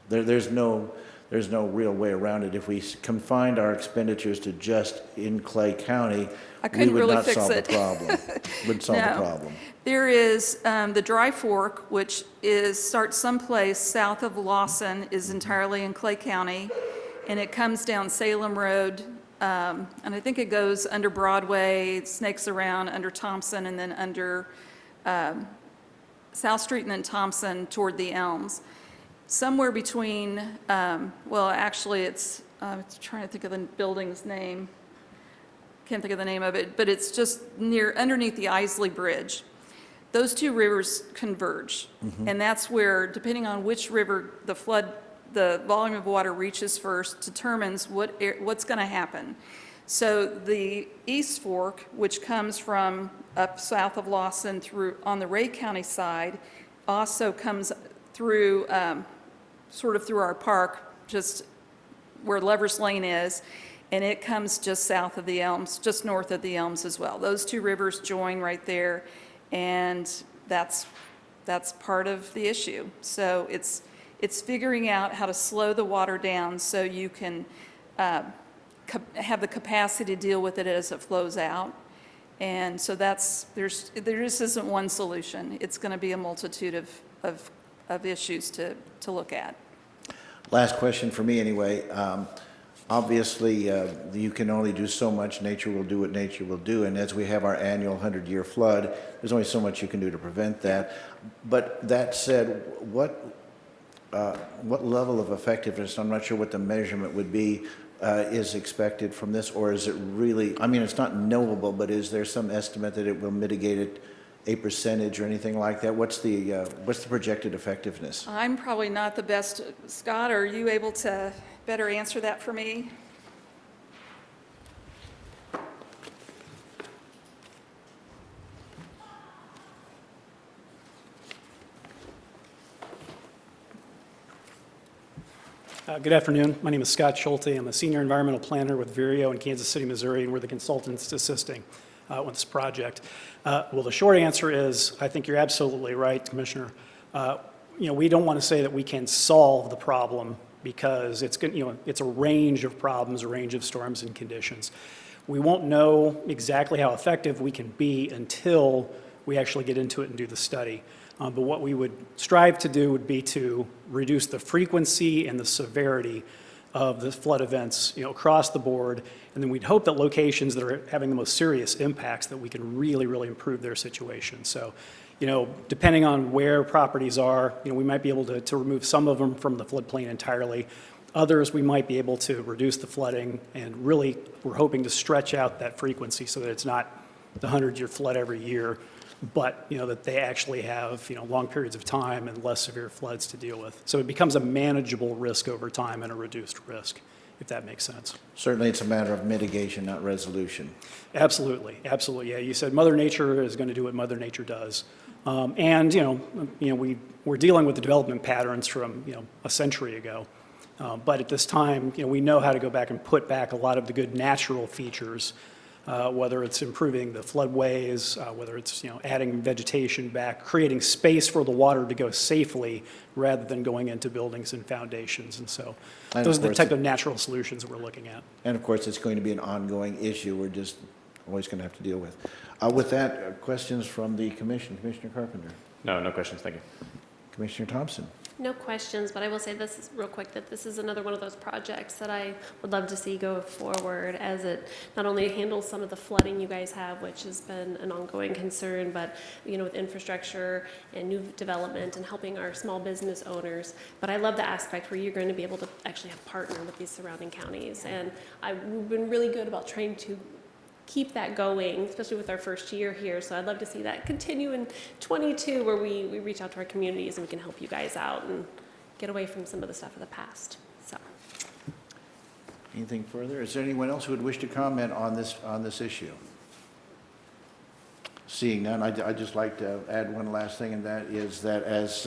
there's no there's no real way around it. If we confined our expenditures to just in Clay County, I we couldn't would really not fix solve the it. problem. Wouldn't solve the No. problem. There is the Dry Fork, which starts someplace south of Lawson, is entirely in Clay County, and it comes down Salem Road, and I think it goes under Broadway, snakes around under Thompson, and then under South Street and then Thompson toward the Elms. Somewhere between, well, actually, it's trying to think of the building's name. Can't think of the name of it, but it's just underneath the Isley Bridge. Those two rivers converge, and that's where, depending on which river the volume of water reaches first, determines what's going to happen. So the East Fork, which comes from up south of Lawson on the Ray County side, also comes through, sort of through our park, just where Lover's Lane is, and it comes just south of the Elms, just north of the Elms as well. Those two rivers join right there, and that's part of the issue. So it's figuring out how to slow the water down so you can have the capacity to deal with it as it flows out. And so there just isn't one solution. It's going to be a multitude of issues to look at. Last question for me anyway. Obviously, you can only do so much. Nature will do what nature will do. And as we have our annual 100-year flood, there's only so much you can do to prevent that. But that said, what level of effectiveness, I'm not sure what the measurement would be, is expected from this? Or is it really, I mean, it's not knowable, but is there some estimate that it will mitigate it, a percentage or anything like that? What's the projected effectiveness? I'm probably not the best. Scott, are you able to better answer that for me? Good afternoon. My name is Scott Schulte. I'm a senior environmental planner with Vireo in Kansas City, Missouri, and we're the consultants assisting with this project. Well, the short answer is, I think you're absolutely right, Commissioner. We don't want to say that we can solve the problem because it's a range of problems, a range of storms and conditions. We won't know exactly how effective we can be until we actually get into it and do the study. But what we would strive to do would be to reduce the frequency and the severity of the flood events, across the board. And then we'd hope that locations that are having the most serious impacts, that we can really, really improve their situation. So, depending on where properties are, we might be able to remove some of them from the floodplain entirely. Others, we might be able to reduce the flooding, and really, we're hoping to stretch out that frequency so that it's not the 100-year flood every year, but that they actually have long periods of time and less severe floods to deal with. So it becomes a manageable risk over time and a reduced risk, if that makes sense. Certainly it's a matter of mitigation, not resolution. Absolutely, absolutely. Yeah, you said Mother Nature is going to do what Mother Nature does. We're dealing with the development patterns from a century ago. But at this time, we know how to go back and put back a lot of the good natural features, whether it's improving the floodways, whether it's adding vegetation back, creating space for the water to go safely rather than going into buildings and foundations. And so those are the type of natural solutions that we're looking at. And of course, it's going to be an ongoing issue we're just always going to have to deal with. With that, questions from the commission. Commissioner Carpenter. No questions, thank you. Commissioner Thompson. No questions, but I will say this is real quick, that this is another one of those projects that I would love to see go forward, as it not only handles some of the flooding you guys have, which has been an ongoing concern, but with infrastructure and new development and helping our small business owners. But I love the aspect where you're going to be able to actually have partner with these surrounding counties. And we've been really good about trying to keep that going, especially with our first year here. So I'd love to see that continue in 22, where we reach out to our communities and we can help you guys out and get away from some of the stuff of the past. So, Anything further? Is there anyone else who would wish to comment on this issue? Seeing none, I'd just like to add one last thing, and that is that as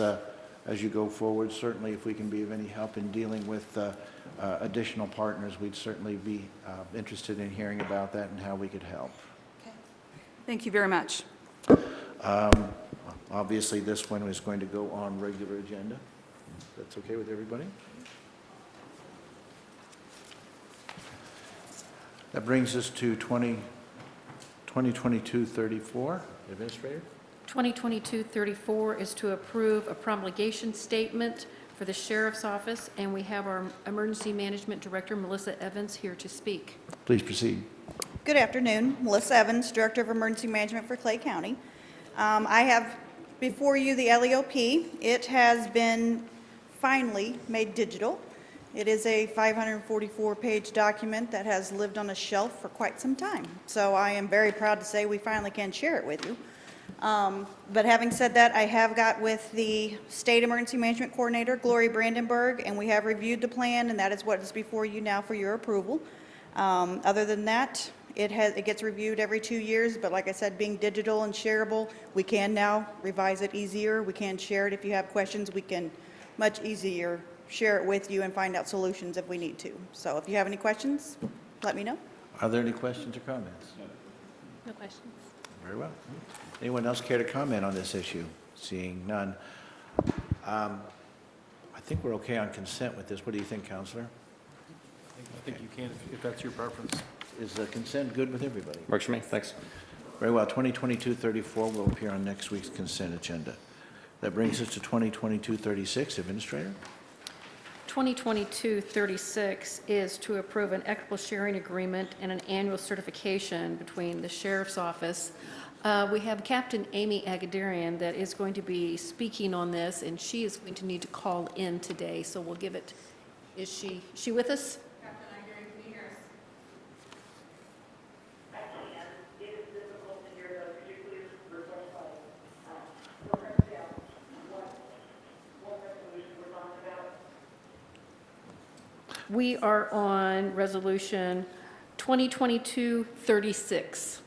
you go forward, certainly if we can be of any help in dealing with additional partners, we'd certainly be interested in hearing about that and how we could help. Okay. Thank you very much. Obviously, this one is going to go on regular agenda. That's okay with everybody? That brings us to 2022-34. Administrator? 2022-34 is to approve a promulgation statement for the Sheriff's Office, and we have our Emergency Management Director, Melissa Evans, here to speak. Please proceed. Good afternoon. Melissa Evans, Director of Emergency Management for Clay County. I have before you the LEOP. It has been finally made digital. It is a 544-page document that has lived on a shelf for quite some time. So I am very proud to say we finally can share it with you. But having said that, I have got with the State Emergency Management Coordinator, Glory Brandenburg, and we have reviewed the plan, and that is what is before you now for your approval. Other than that, it gets reviewed every 2 years, but like I said, being digital and shareable, we can now revise it easier. We can share it if you have questions. We can much easier share it with you and find out solutions if we need to. So if you have any questions, let me know. Are there any questions or comments? No questions. Very well. Anyone else care to comment on this issue? Seeing none. I think we're okay on consent with this. What do you think, Counselor? I think you can, if that's your preference. Is the consent good with everybody? Works for me, thanks. Very well. 2022-34 will appear on next week's consent agenda. That brings us to 2022-36. Administrator? 2022-36 is to approve an equitable sharing agreement and an annual certification between the Sheriff's Office. We have Captain Amy Agadarian that is going to be speaking on this, and she is going to need to call in today, so we'll give it. Is she with us? Captain Agadarian, can you hear us? We are on Resolution 2022-36.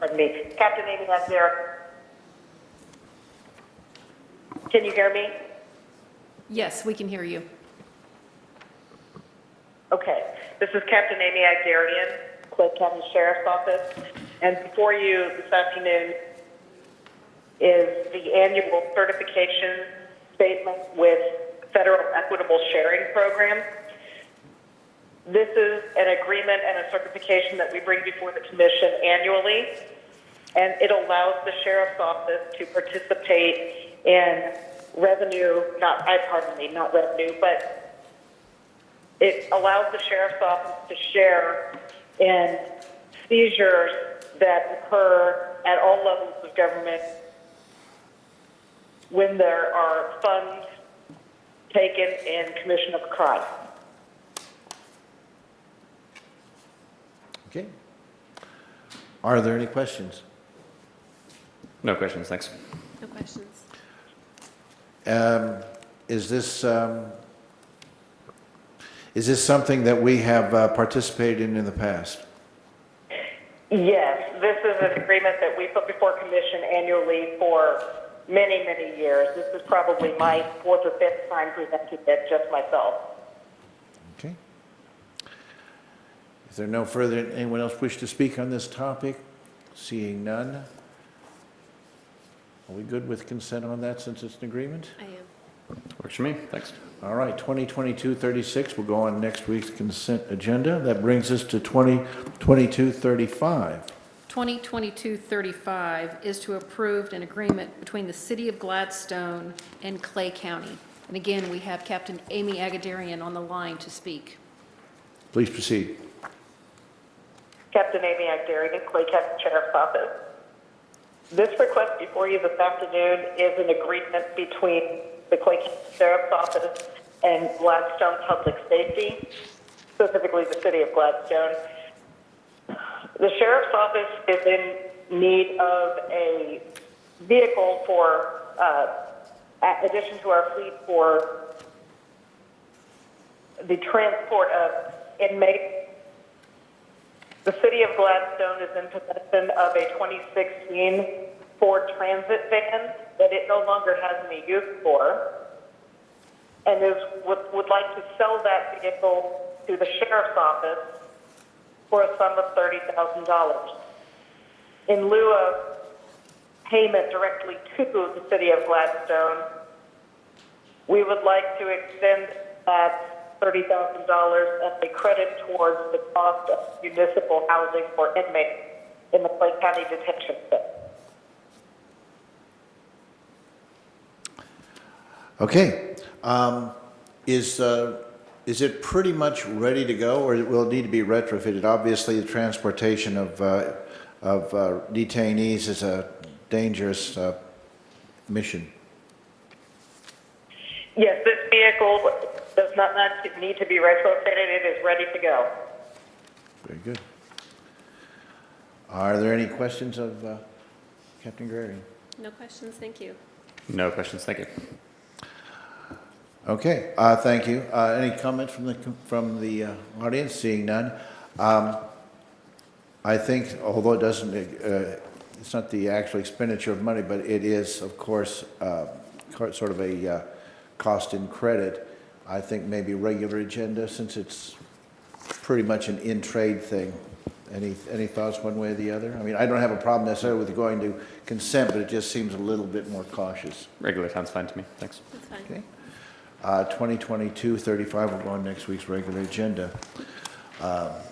Pardon me. Captain Amy, that's there. Can you hear me? Yes, we can hear you. Okay. This is Captain Amy Agdarian, Clay County Sheriff's Office. And before you this afternoon is the annual certification statement with Federal Equitable Sharing Program. This is an agreement and a certification that we bring before the Commission annually, and it allows the Sheriff's Office to participate in revenue, not revenue, but it allows the Sheriff's Office to share in seizures that occur at all levels of government when there are funds taken in commission of a crime. Okay. Are there any questions? No questions, thanks. No questions. Is this something that we have participated in the past? Yes, this is an agreement that we put before commission annually for many, many years. This is probably my fourth or fifth time presenting it, just myself. Okay. Is there no further, anyone else wish to speak on this topic? Seeing none. Are we good with consent on that since it's an agreement? I am. Works for me, thanks. All right, 2022-36 will go on next week's consent agenda. That brings us to 2022-35. 2022-35 is to approve an agreement between the City of Gladstone and Clay County. And again, we have Captain Amy Agadarian on the line to speak. Please proceed. Captain Amy Agdarian, Clay County Sheriff's Office. This request before you this afternoon is an agreement between the Clay County Sheriff's Office and Gladstone Public Safety, specifically the City of Gladstone. The Sheriff's Office is in need of a vehicle for, addition to our fleet for the transport of inmates. The City of Gladstone is in possession of a 2016 Ford Transit van that it no longer has any use for, and would like to sell that vehicle to the Sheriff's Office for a sum of $30,000. In lieu of payment directly to the city of Gladstone, we would like to extend that $30,000 as a credit towards the cost of municipal housing for inmates in the Clay County Detention Center. Okay. Is it pretty much ready to go, or will it need to be retrofitted? Obviously, the transportation of detainees is a dangerous mission. Yes, this vehicle does not need to be retrofitted. It is ready to go. Very good. Are there any questions of Captain Guerrieri? No questions, thank you. No questions, thank you. Okay, thank you. Any comments from the audience? Seeing none. I think, although it doesn't, it's not the actual expenditure of money, but it is, of course, sort of a cost in credit. I think maybe regular agenda, since it's pretty much an in-trade thing. Any thoughts one way or the other? I mean, I don't have a problem necessarily with going to consent, but it just seems a little bit more cautious. Regular sounds fine to me, thanks. That's fine. Okay. 2022-35 will go on next week's regular agenda.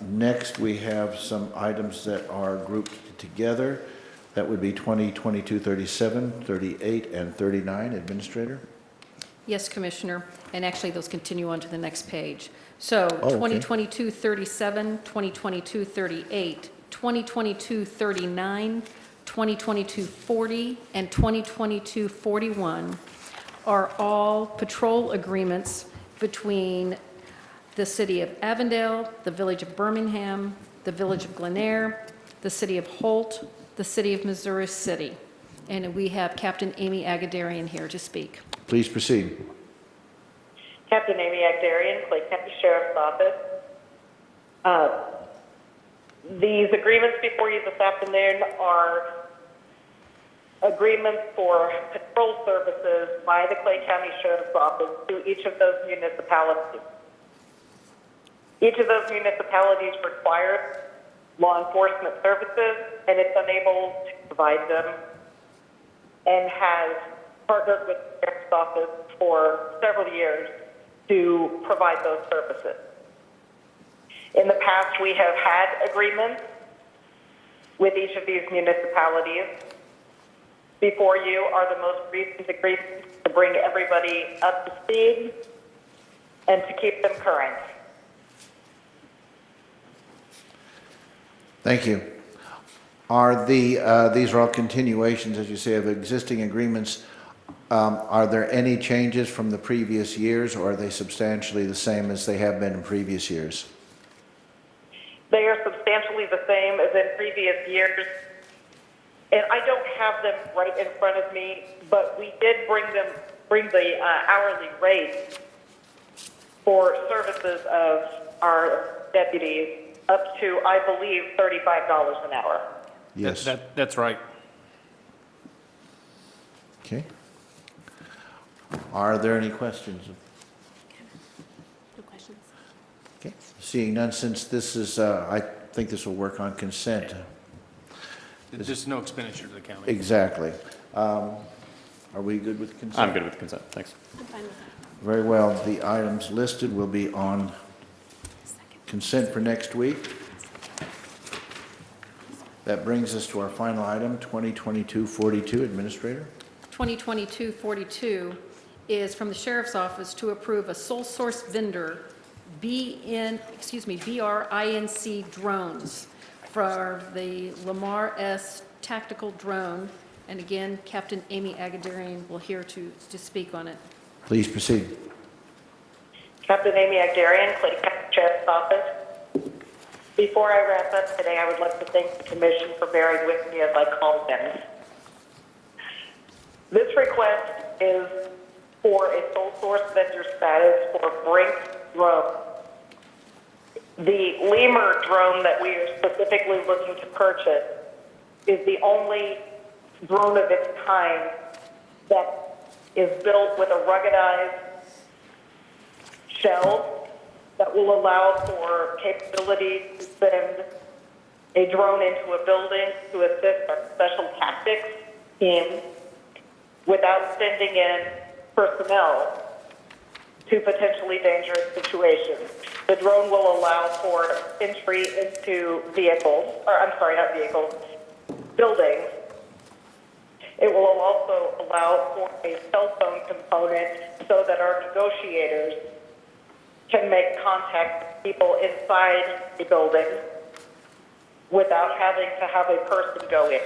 Next, we have some items that are grouped together. That would be 2022-37, 38, and 39. Administrator? Yes, Commissioner, and actually, those continue on to the next page. So Oh, okay. 2022-37, 2022-38, 2022-39, 2022-40, and 2022-41 are all patrol agreements between the City of Avondale, the Village of Birmingham, the Village of Glenair, the City of Holt, the City of Missouri City. And we have Captain Amy Agadarian here to speak. Please proceed. Captain Amy Agdarian, Clay County Sheriff's Office. These agreements before you this afternoon are agreements for patrol services by the Clay County Sheriff's Office to each of those municipalities. Each of those municipalities requires law enforcement services, and it's unable to provide them, and has partnered with the Sheriff's Office for several years to provide those services. In the past, we have had agreements with each of these municipalities. Before you are the most recent agreements to bring everybody up to speed and to keep them current. Thank you. Are these are all continuations, as you say, of existing agreements? Are there any changes from the previous years, or are they substantially the same as they have been in previous years? They are substantially the same as in previous years. And I don't have them right in front of me, but we did bring the hourly rate for services of our deputies up to, I believe, $35 an hour. Yes. That's right. Okay. Are there any questions? No questions. Okay. Seeing none, since this is, I think this will work on consent. There's just no expenditure to the county. Exactly. Are we good with consent? I'm good with consent, thanks. I'm fine with that. Very well. The items listed will be on consent for next week. That brings us to our final item, 2022-42. Administrator? 2022-42 is from the Sheriff's Office to approve a sole source vendor, BRINC drones for the Lamar S tactical drone. And again, Captain Amy Agadarian will here to speak on it. Please proceed. Captain Amy Agdarian, Clay County Sheriff's Office. Before I wrap up today, I would like to thank the Commission for bearing with me as I call them. This request is for a sole source vendor status for BRINC drone. The lemur drone that we are specifically looking to purchase is the only drone of its kind that is built with a ruggedized shell that will allow for capability to send a drone into a building to assist our special tactics team without sending in personnel to potentially dangerous situations. The drone will allow for entry into vehicles, or I'm sorry, not vehicles, buildings. It will also allow for a cell phone component so that our negotiators can make contact with people inside the building without having to have a person go in.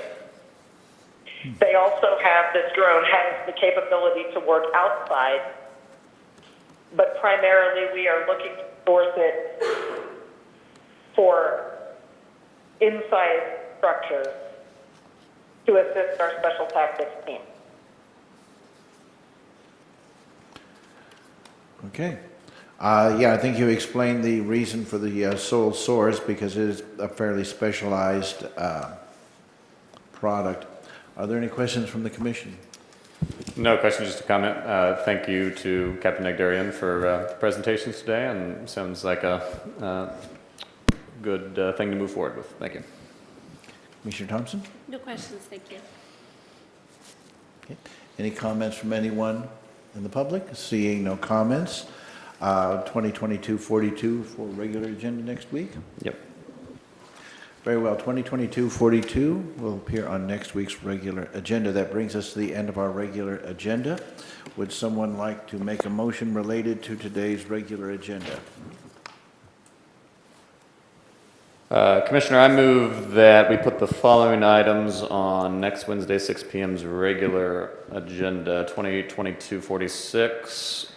They also have, this drone has the capability to work outside, but primarily we are looking to source it for inside structures to assist our special tactics team. Okay. Yeah, I think you explained the reason for the sole source because it is a fairly specialized product. Are there any questions from the commission? No question, just a comment. Thank you to Captain Negdarian for the presentations today, and sounds like a good thing to move forward with. Thank you. Commissioner Thompson? No questions, thank you. Okay. Any comments from anyone in the public? Seeing no comments. 2022-42 for regular agenda next week? Yep. Very well. 2022-42 will appear on next week's regular agenda. That brings us to the end of our regular agenda. Would someone like to make a motion related to today's regular agenda? Commissioner, I move that we put the following items on next Wednesday, 6 p.m.'s regular agenda: 2022-46,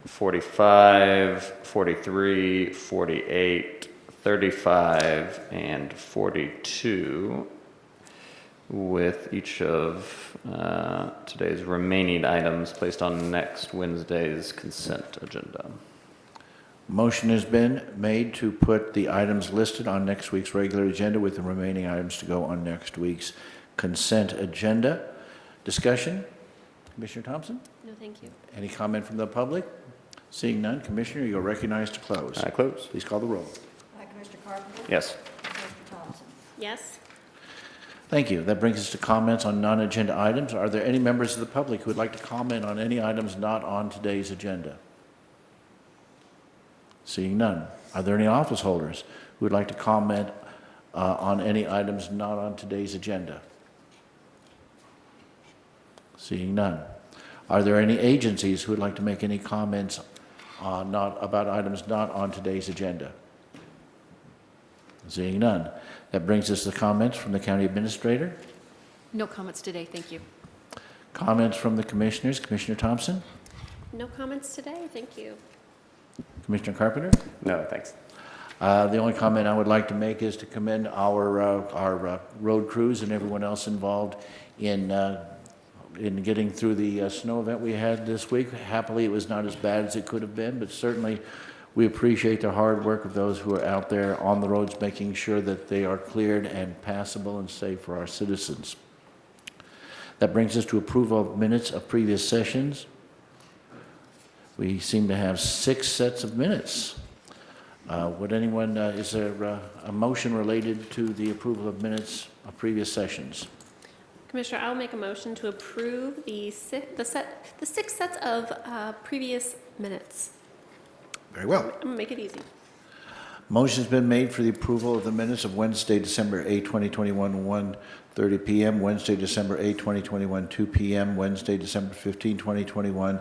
45, 43, 48, 35, and 42, with each of today's remaining items placed on next Wednesday's consent agenda. Motion has been made to put the items listed on next week's regular agenda with the remaining items to go on next week's consent agenda. Discussion? Commissioner Thompson? No, thank you. Any comment from the public? Seeing none, Commissioner, you're recognized to close. I close. Please call the roll. Commissioner Carpenter? Yes. Commissioner Thompson? Yes? Thank you. That brings us to comments on non-agenda items. Are there any members of the public who would like to comment on any items not on today's agenda? Seeing none. Are there any office holders who would like to comment on any items not on today's agenda? Seeing none. Are there any agencies who would like to make any comments about items not on today's agenda? Seeing none. That brings us to comments from the county administrator. No comments today, thank you. Comments from the commissioners. Commissioner Thompson? No comments today, thank you. Commissioner Carpenter? No, thanks. The only comment I would like to make is to commend our road crews and everyone else involved in getting through the snow event we had this week. Happily, it was not as bad as it could have been, but certainly we appreciate the hard work of those who are out there on the roads making sure that they are cleared and passable and safe for our citizens. That brings us to approval of minutes of previous sessions. We seem to have 6 sets of minutes. Would anyone, is there a motion related to the approval of minutes of previous sessions? Commissioner, I'll make a motion to approve the 6 sets of previous minutes. Very well. I'm gonna make it easy. Motion's been made for the approval of the minutes of Wednesday, December 8, 2021, 1:30 p.m., Wednesday, December 8, 2021, 2 p.m., Wednesday, December 15, 2021,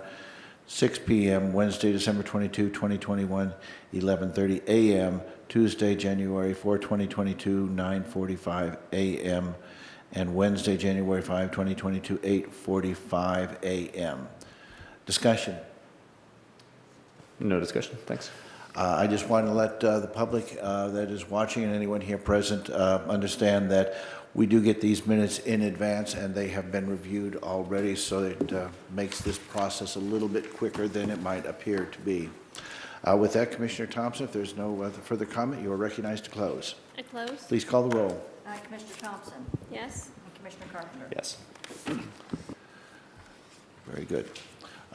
6 p.m., Wednesday, December 22, 2021, 11:30 a.m., Tuesday, January 4, 2022, 9:45 a.m., and Wednesday, January 5, 2022, 8:45 a.m. Discussion. No discussion, thanks. I just want to let the public that is watching and anyone here present understand that we do get these minutes in advance and they have been reviewed already, so it makes this process a little bit quicker than it might appear to be. With that, Commissioner Thompson, if there's no further comment, you are recognized to close. I close? Please call the roll. Commissioner Thompson? Yes? And Commissioner Carpenter? Yes. Very good.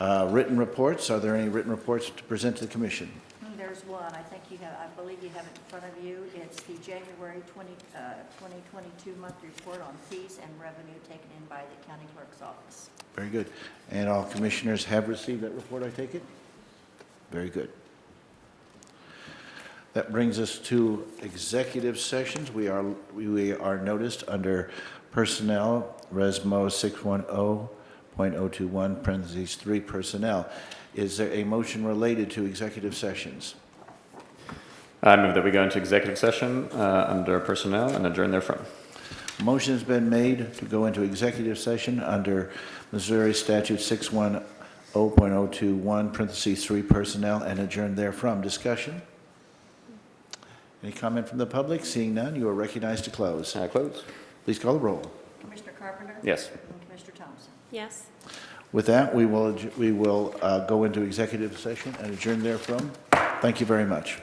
Written reports. Are there any written reports to present to the commission? There's there's one. I think you have, I believe you have it in front of you. It's the January 2022 month report on fees and revenue taken in by the county clerk's office. Very good. And all commissioners have received that report, I take it? Very good. That brings us to executive sessions. We are noticed under Personnel, Resmo 610.021, parentheses 3, Personnel. Is there a motion related to executive sessions? I move that we go into executive session under personnel and adjourn therefrom. Motion has been made to go into executive session under Missouri Statute 610.021, parentheses 3, Personnel, and adjourn therefrom. Discussion? Any comment from the public? Seeing none, you are recognized to close. Close. Please call the roll. Commissioner Carpenter? Yes. And Commissioner Thompson? Yes. With that, we will go into executive session and adjourn therefrom. Thank you very much.